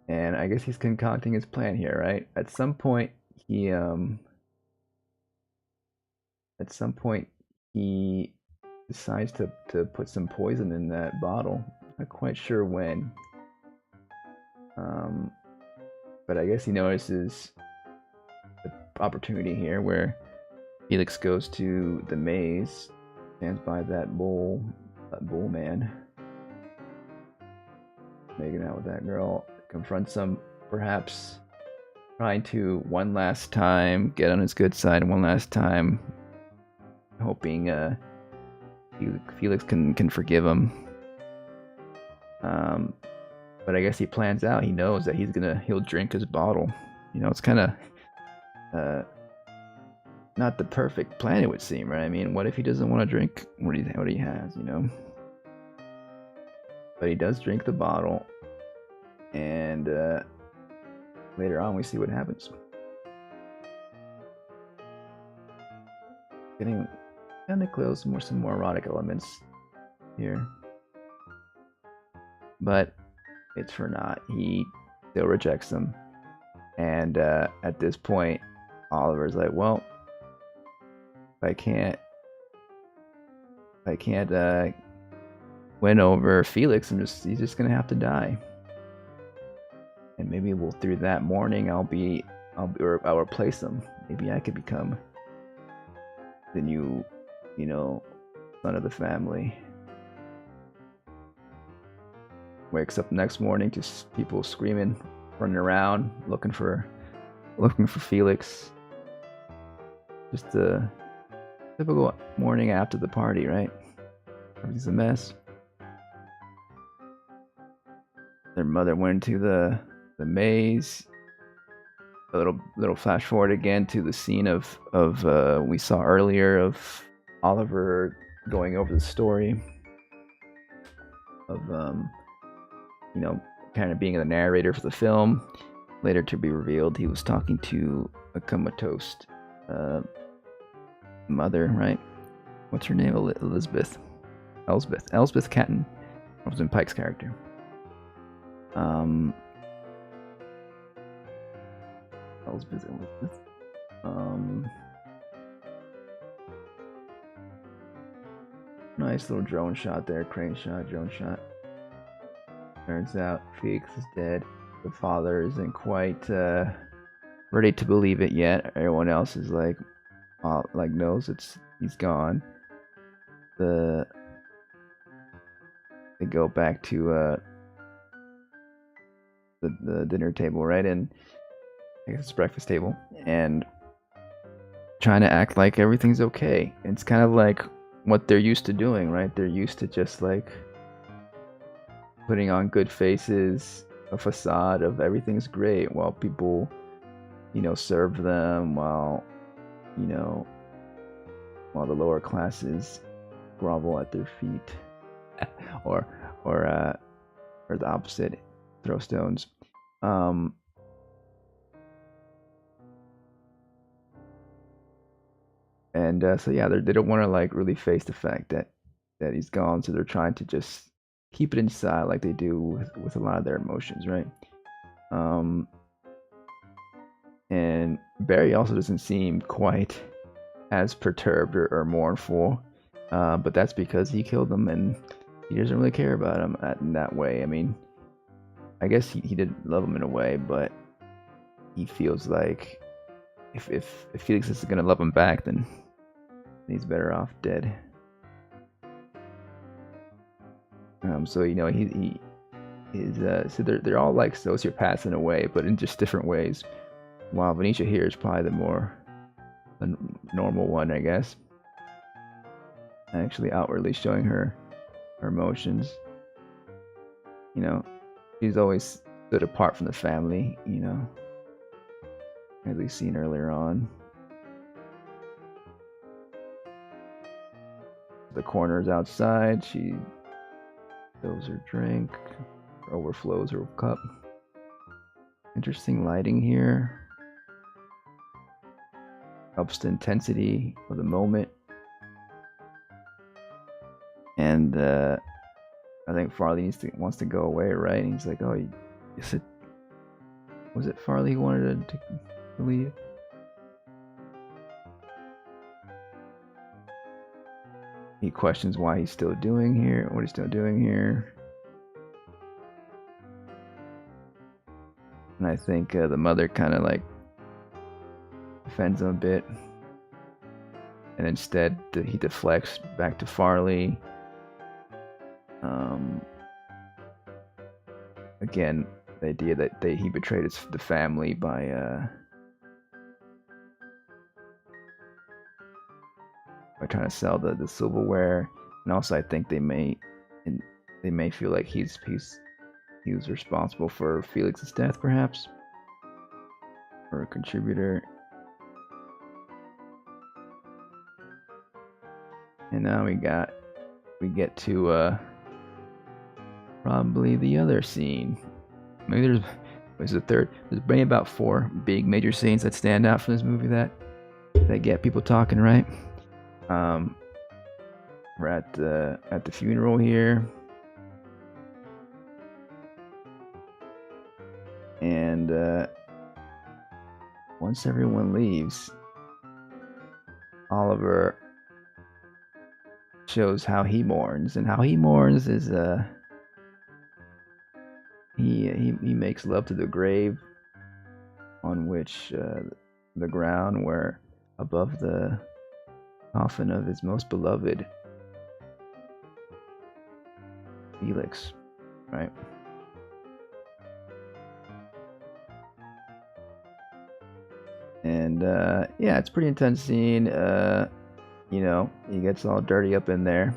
And I guess he's concocting his plan here, right? At some point he decides to put some poison in that bottle. Not quite sure when. But I guess he notices the opportunity here where Felix goes to the maze, stands by that bull man, making out with that girl, confronts him, perhaps trying to one last time get on his good side, one last time, hoping Felix can forgive him. But I guess he plans out. He knows that he'll drink his bottle. You know, it's kind of not the perfect plan, it would seem, right? I mean, what if he doesn't want to drink what he has, you know? But he does drink the bottle, and later on we see what happens. Getting kind of close, some more erotic elements here, but it's for naught. He still rejects them, and at this point, Oliver's like, "Well, if I can't win over Felix, he's just gonna have to die." And maybe through that morning, I'll replace him. Maybe I could become the new, son of the family. Wakes up the next morning to people screaming, running around, looking for Felix. Just a typical morning after the party, right? Everything's a mess. Their mother went to the maze. A little flash forward again to the scene of we saw earlier of Oliver going over the story of kind of being the narrator for the film. Later to be revealed, he was talking to a comatose mother, right? What's her name? Elizabeth Catton, Rosamund Pike's character. Elizabeth. Nice little drone shot there, drone shot. Turns out Felix is dead. The father isn't quite ready to believe it yet. Everyone else is like knows he's gone. They go back to the dinner table, right? And I guess it's breakfast table, and trying to act like everything's okay. It's kind of like what they're used to doing, right? They're used to just like putting on good faces, a facade of everything's great while people, serve them, while the lower classes grovel at their feet, or the opposite, throw stones. And so yeah, they don't want to like really face the fact that he's gone, so they're trying to just keep it inside, like they do with a lot of their emotions, right? And Barry also doesn't seem quite as perturbed or mournful, but that's because he killed them and he doesn't really care about him in that way. I mean, I guess he did love him in a way, but he feels like if Felix is gonna love him back, then he's better off dead. So he is so they're all like sociopaths in a way, but in just different ways. While Venetia here is probably the normal one, I guess. Actually, outwardly showing her emotions. She's always stood apart from the family. As we've seen earlier on. The corner's outside. She fills her drink, overflows her cup. Interesting lighting here. Ups the intensity of the moment. And I think Farley wants to go away, right? And he's like, "Oh, was it Farley who wanted to leave?" He questions what he's still doing here. And I think the mother kind of like defends him a bit. And instead, he deflects back to Farley. Again, the idea that he betrayed the family by trying to sell the silverware, and also I think they may feel like he was responsible for Felix's death, perhaps, or a contributor. And now we get to probably the other scene. Maybe there's a third. There's maybe about 4 big major scenes that stand out from this movie that get people talking, right? We're at the funeral here, and once everyone leaves, Oliver shows how he mourns, and how he mourns is he makes love to the grave on which the ground where above the coffin of his most beloved Felix, right? And yeah, it's a pretty intense scene. You know, he gets all dirty up in there,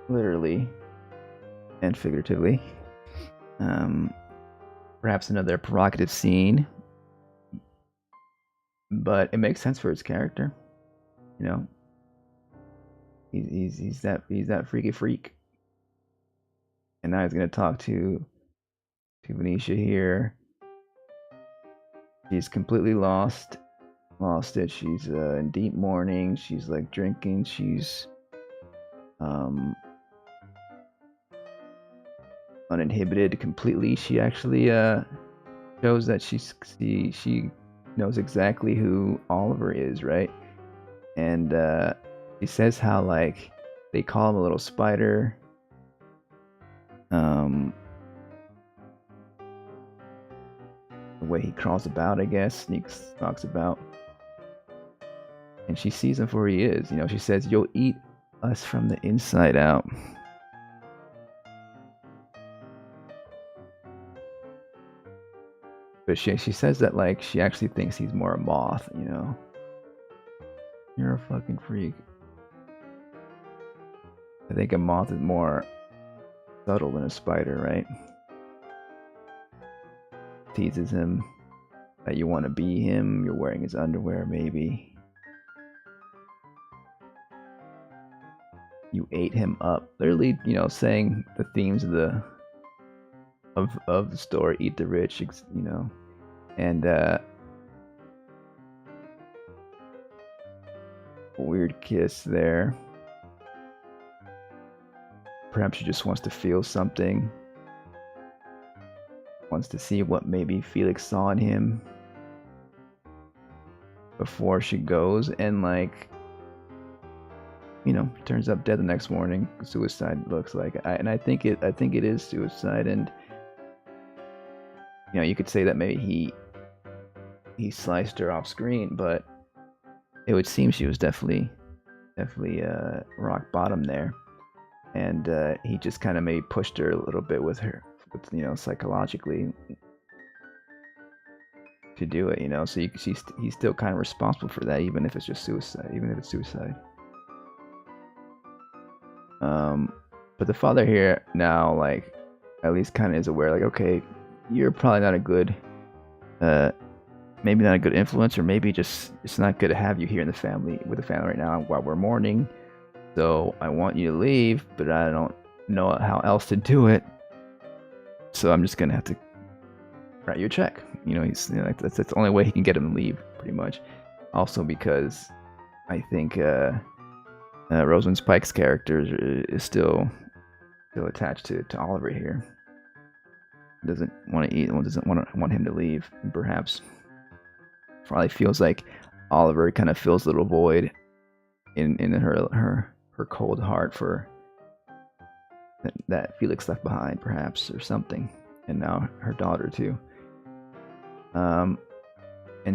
literally and figuratively. Perhaps another provocative scene, but it makes sense for his character. You know, he's that freaky freak, and now he's gonna talk to Venetia here. She's completely lost it. She's in deep mourning. She's like drinking. She's uninhibited completely. She actually shows that she knows exactly who Oliver is, right? And he says how like they call him a little spider. The way he crawls about, I guess, stalks about. And she sees him for who he is. You know, she says, "You'll eat us from the inside out." But she says that like she actually thinks he's more a moth, you know. You're a fucking freak. I think a moth is more subtle than a spider, right? Teases him that you want to be him. You're wearing his underwear, maybe. You ate him up. Literally, you know, saying the themes of the story. Eat the rich, you know. And weird kiss there. Perhaps she just wants to feel something. Wants to see what maybe Felix saw in him before she goes, and like, you know, turns up dead the next morning. Suicide looks like. I think it is suicide, and you know, you could say that maybe he sliced her off screen, but it would seem she was definitely rock bottom there, and he just kind of maybe pushed her a little bit with you know, psychologically to do it, you know. So he's still kind of responsible for that, even if it's just suicide, even if it's suicide. But the father here now, like, at least kind of is aware, like, okay, you're probably not a good, maybe not a good influence, or maybe just it's not good to have you here in the family with the family right now while we're mourning. So I want you to leave, but I don't know how else to do it. So I'm just gonna have to write you a check. You know, he's, you know, like, that's the only way he can get him to leave, pretty much. Also because I think Rosamund Pike's character is still attached to Oliver here. Doesn't want to eat. Doesn't want him to leave. And perhaps probably feels like Oliver kind of fills a little void in her cold heart for that Felix left behind, perhaps, or something, and now her daughter too. And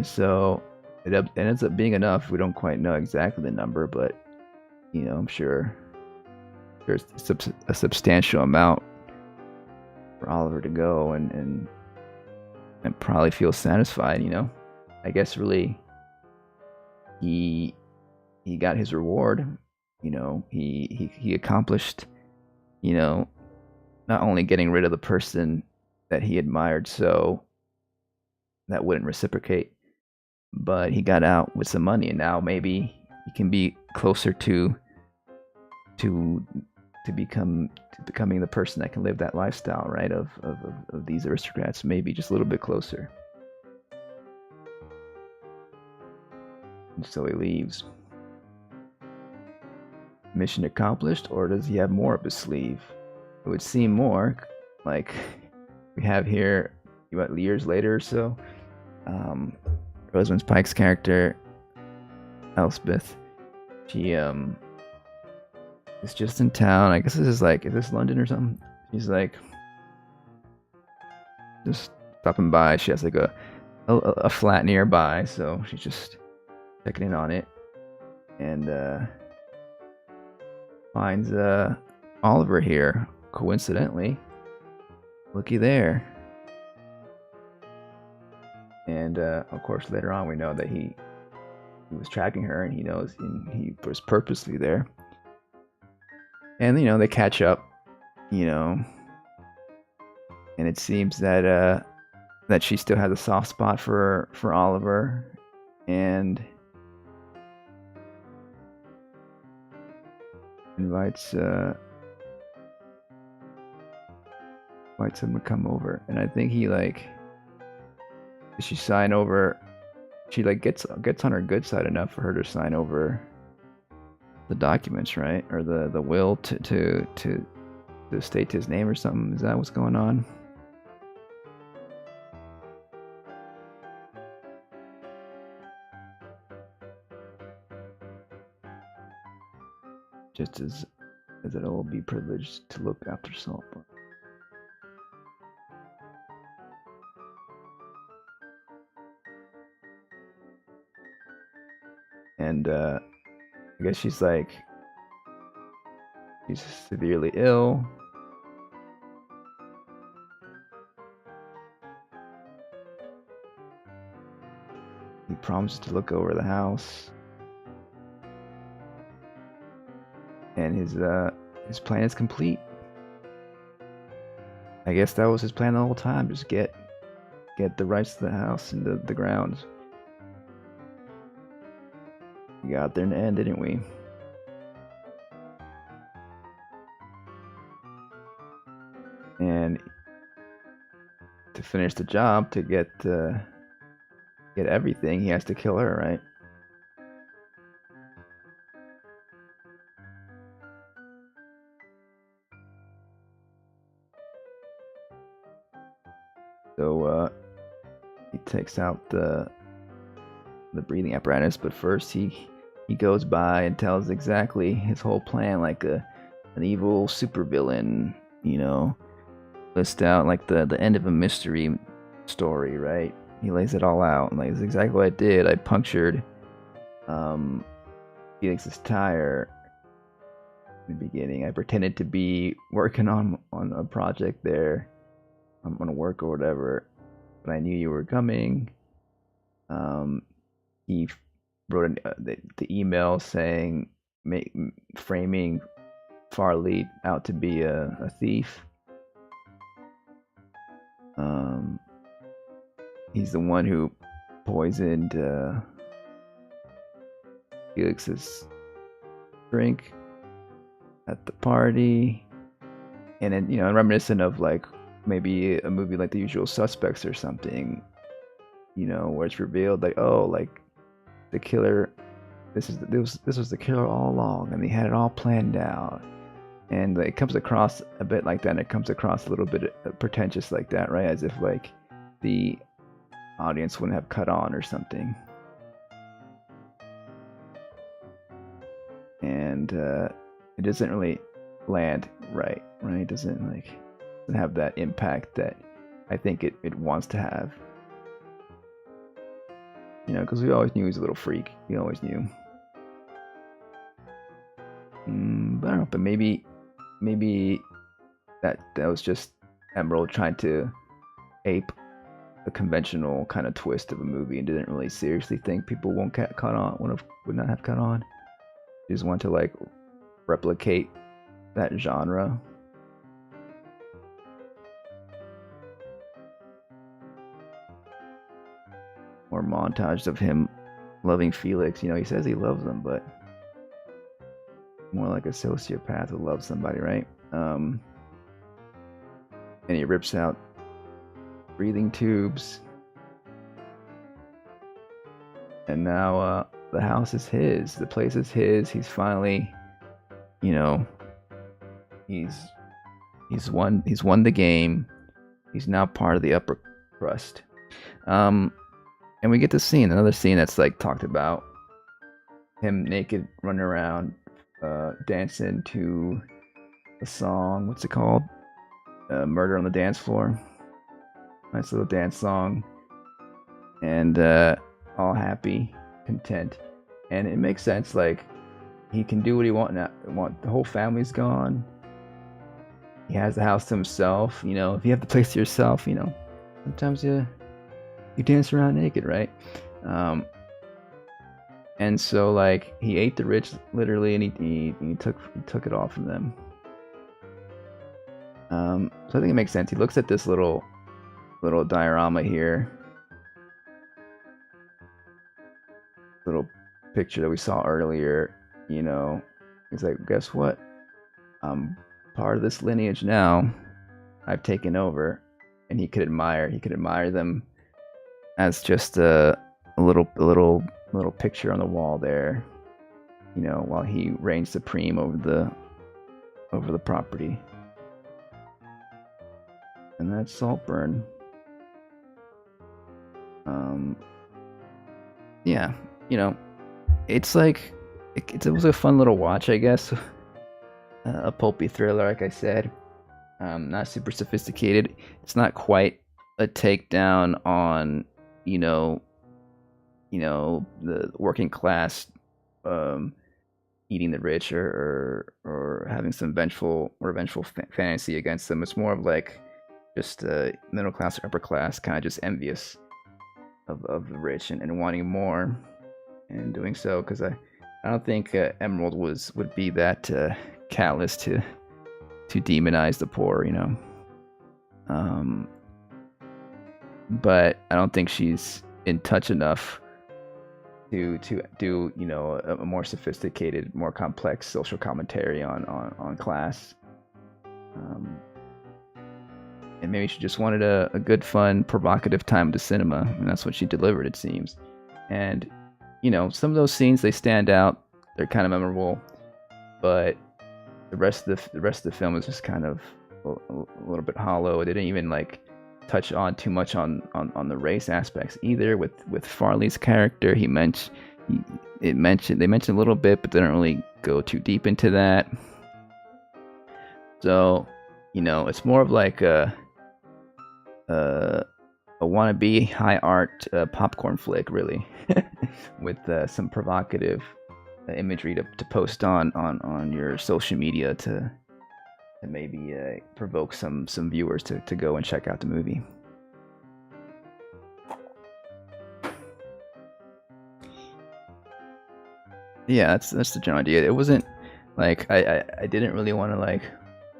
so it ends up being enough. We don't quite know exactly the number, but you know, I'm sure there's a substantial amount Oliver to go and probably feel satisfied, you know. I guess really he got his reward, you know. He accomplished, you know, not only getting rid of the person that he admired so that wouldn't reciprocate, but he got out with some money, and now maybe he can be closer to becoming the person that can live that lifestyle, right? Of these aristocrats, maybe just a little bit closer. And so he leaves. Mission accomplished, or does he have more up his sleeve? It would seem more, like we have here, what, years later or so. Rosamund Pike's character, Elspeth, she is just in town. I guess this is like, is this London or something? She's like just stopping by. She has like a flat nearby, so she's just checking in on it, and finds Oliver here, coincidentally. Looky there. And of course later on we know that he was tracking her, and he knows, and he was purposely there. And you know, they catch up, you know, and it seems that that she still has a soft spot for Oliver, and invites him to come over. And I think he like, she sign over, she like gets on her good side enough for her to sign over the documents, right? Or the will to state his name or something. Is that what's going on? Just as it will be privileged to look after Saltburn. And I guess she's severely ill. He promises to look over the house, and his plan is complete. I guess that was his plan the whole time, just get the rights to the house and the grounds. We got there in the end, didn't we? And to finish the job, to get everything, he has to kill her, right? So he takes out the breathing apparatus, but first he goes by and tells exactly his whole plan, like an evil supervillain, you know, list out like the end of a mystery story, right? He lays it all out, and like, it's exactly what I did. I punctured Felix's tire in the beginning. I pretended to be working on a project there, on work or whatever, but I knew you were coming. He wrote the email saying, framing Farley out to be a thief. He's the one who poisoned Felix's drink at the party, and then, you know, reminiscent of like maybe a movie like The Usual Suspects or something, you know, where it's revealed like, oh, like the killer, this was the killer all along, and they had it all planned out. And it comes across a bit like that, and it comes across a little bit pretentious like that, right? As if like the audience wouldn't have cut on or something. And it doesn't really land right? It doesn't have that impact that I think it wants to have. You know, because we always knew he was a little freak. We always knew. But I don't know. But maybe that was just Emerald tried to ape a conventional kind of twist of a movie and didn't really seriously think people won't get caught on, would not have caught on. She just wanted to like replicate that genre. Or montage of him loving Felix. You know, he says he loves him, but more like a sociopath who loves somebody, right? And he rips out breathing tubes. And now the house is his. The place is his. He's finally, you know, he's won the game. He's now part of the upper crust. And we get to another scene that's like talked about. Him naked running around, dancing to a song. What's it called? Murder on the Dance Floor. Nice little dance song. And all happy, content. And it makes sense, like, he can do what he wants now. The whole family's gone. He has the house to himself. You know, if you have the place to yourself, you know, sometimes you dance around naked, right? And so like he ate the rich literally, and he took it all from them. So I think it makes sense. He looks at this little diorama here, little picture that we saw earlier. You know, he's like, guess what? I'm part of this lineage now. I've taken over, and he could admire them as just a little picture on the wall there, you know, while he reigns supreme over the property. And that's Saltburn. Yeah, you know, it's like it was a fun little watch, I guess. A pulpy thriller, like I said. Not super sophisticated. It's not quite a takedown on, you know, the working class eating the rich or having some vengeful fantasy against them. It's more of like just middle class or upper class, kind of just envious of the rich and wanting more and doing so, because I don't think Emerald would be that callous to demonize the poor, you know. But I don't think she's in touch enough to do, you know, a more sophisticated, more complex social commentary on class. And maybe she just wanted a good, fun, provocative time to cinema, and that's what she delivered, it seems. And, you know, some of those scenes, they stand out. They're kind of memorable, but the rest of the film is just kind of a little bit hollow. It didn't even like touch on too much on the race aspects either. With Farley's character, they mentioned a little bit, but they don't really go too deep into that. So, you know, it's more of like a wannabe high art popcorn flick, really, with some provocative imagery to post on your social media to maybe provoke some viewers to go and check out the movie. Yeah, that's the general idea. It wasn't like I didn't really want to like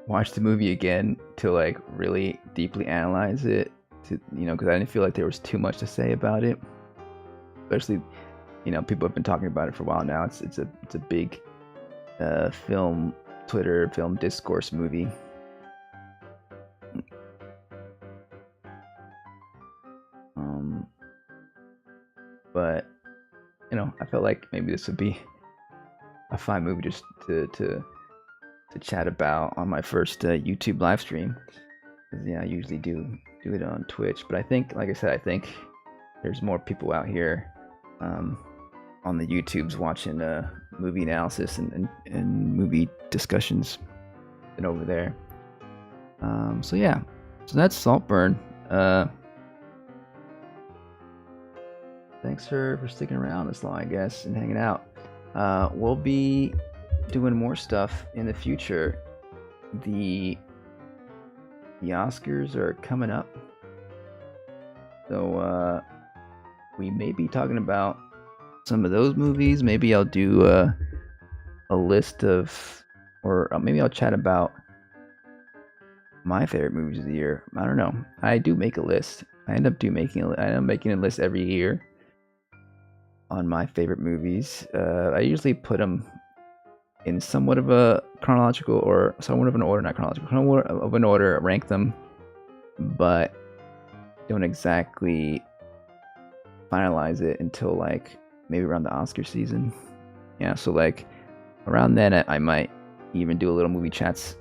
watch the movie again to like really deeply analyze it, to, you know, because I didn't feel like there was too much to say about it. Especially, you know, people have been talking about it for a while now. It's a big film discourse movie. But you know, I felt like maybe this would be a fine movie just to chat about on my first YouTube live stream. Because yeah, I usually do it on Twitch, but I think, like I said, I think there's more people out here on the YouTubes watching movie analysis and movie discussions than over there. So yeah, so that's Saltburn. Thanks for sticking around this long, I guess, and hanging out. We'll be doing more stuff in the future. The the Oscars are coming up, so we may be talking about some of those movies. Maybe I'll do a list of, or maybe I'll chat about my favorite movies of the year. I don't know. I do make a list. I end up making a list every year on my favorite movies. I usually put them in somewhat of a chronological or somewhat of an order, not chronological, somewhat of an order, rank them, but don't exactly finalize it until like maybe around the Oscar season. Yeah, so like around then I might even do a little movie chats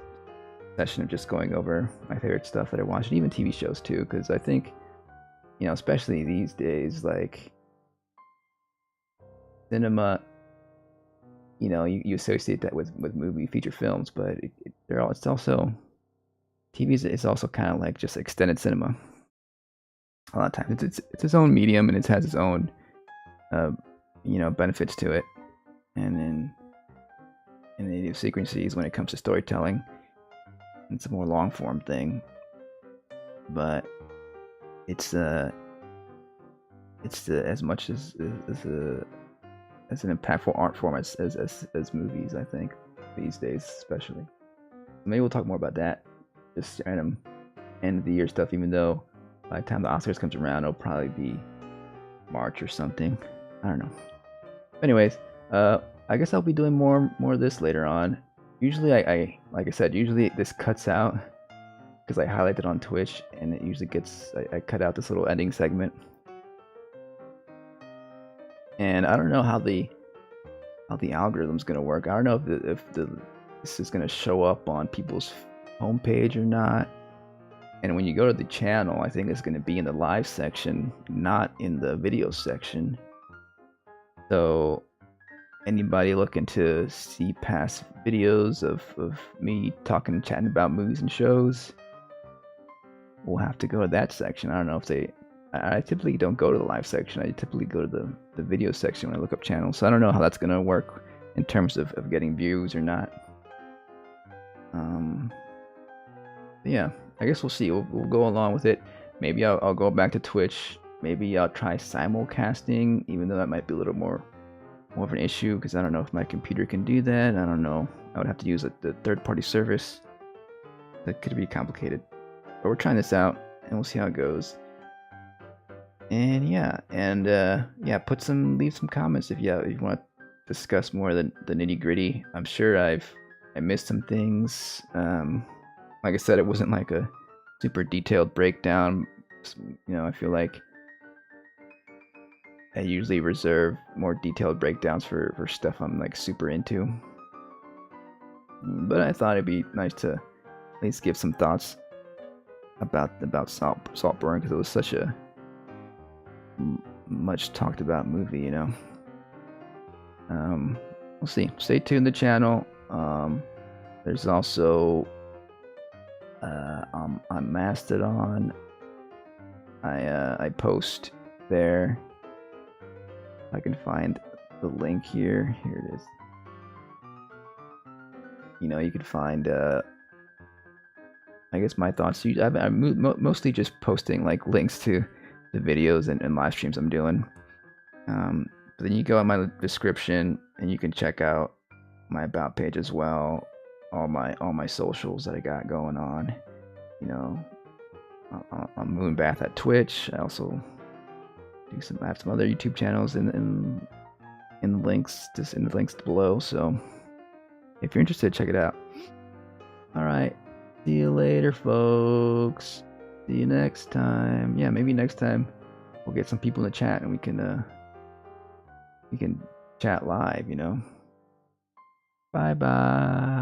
session of just going over my favorite stuff that I watched, and even TV shows too, because I think, you know, especially these days, like cinema, you know, you associate that with movie feature films, but it's also TV is also kind of like just extended cinema. A lot of times it's its own medium, and it has its own you know, benefits to it, and then the idiosyncrasies when it comes to storytelling. It's a more long form thing, but it's as much as an impactful art form as movies, I think, these days especially. Maybe we'll talk more about that, just random end of the year stuff, even though by the time the Oscars comes around it'll probably be March or something. I don't know. Anyways, I guess I'll be doing more of this later on. Usually I like I said, usually this cuts out because I highlight it on Twitch, and it usually gets I cut out this little ending segment. And I don't know how the algorithm's gonna work. I don't know if this is gonna show up on people's homepage or not. And when you go to the channel, I think it's gonna be in the live section, not in the video section. So anybody looking to see past videos of me talking and chatting about movies and shows will have to go to that section. I don't know if I typically don't go to the live section. I typically go to the video section when I look up channels. So I don't know how that's going to work in terms of getting views or not. Yeah, I guess we'll see. We'll go along with it. Maybe I'll go back to Twitch. Maybe I'll try simulcasting, even though that might be a little more of an issue, because I don't know if my computer can do that. I don't know. I would have to use the third-party service. That could be complicated. But we're trying this out, and we'll see how it goes. And yeah, yeah, leave some comments if you want to discuss more of the nitty-gritty. I'm sure I missed some things. Like I said, it wasn't like a super detailed breakdown. You know, I feel like I usually reserve more detailed breakdowns for stuff I'm like super into. But I thought it'd be nice to at least give some thoughts about Saltburn, because it was such a much talked about movie, you know. We'll see. Stay tuned to the channel. There's also on Mastodon, I post there. I can find the link here. Here it is. You know, you can find I guess my thoughts. I'm mostly just posting like links to the videos and live streams I'm doing. But then you go on my description and you can check out my about page as well. All my socials that I got going on. You know, I'm Moonbath at Twitch. I also I have some other YouTube channels in the links below. So if you're interested, check it out. All right. See you later, folks. See you next time. Yeah, maybe next time we'll get some people in the chat and we can chat live, you know. Bye bye.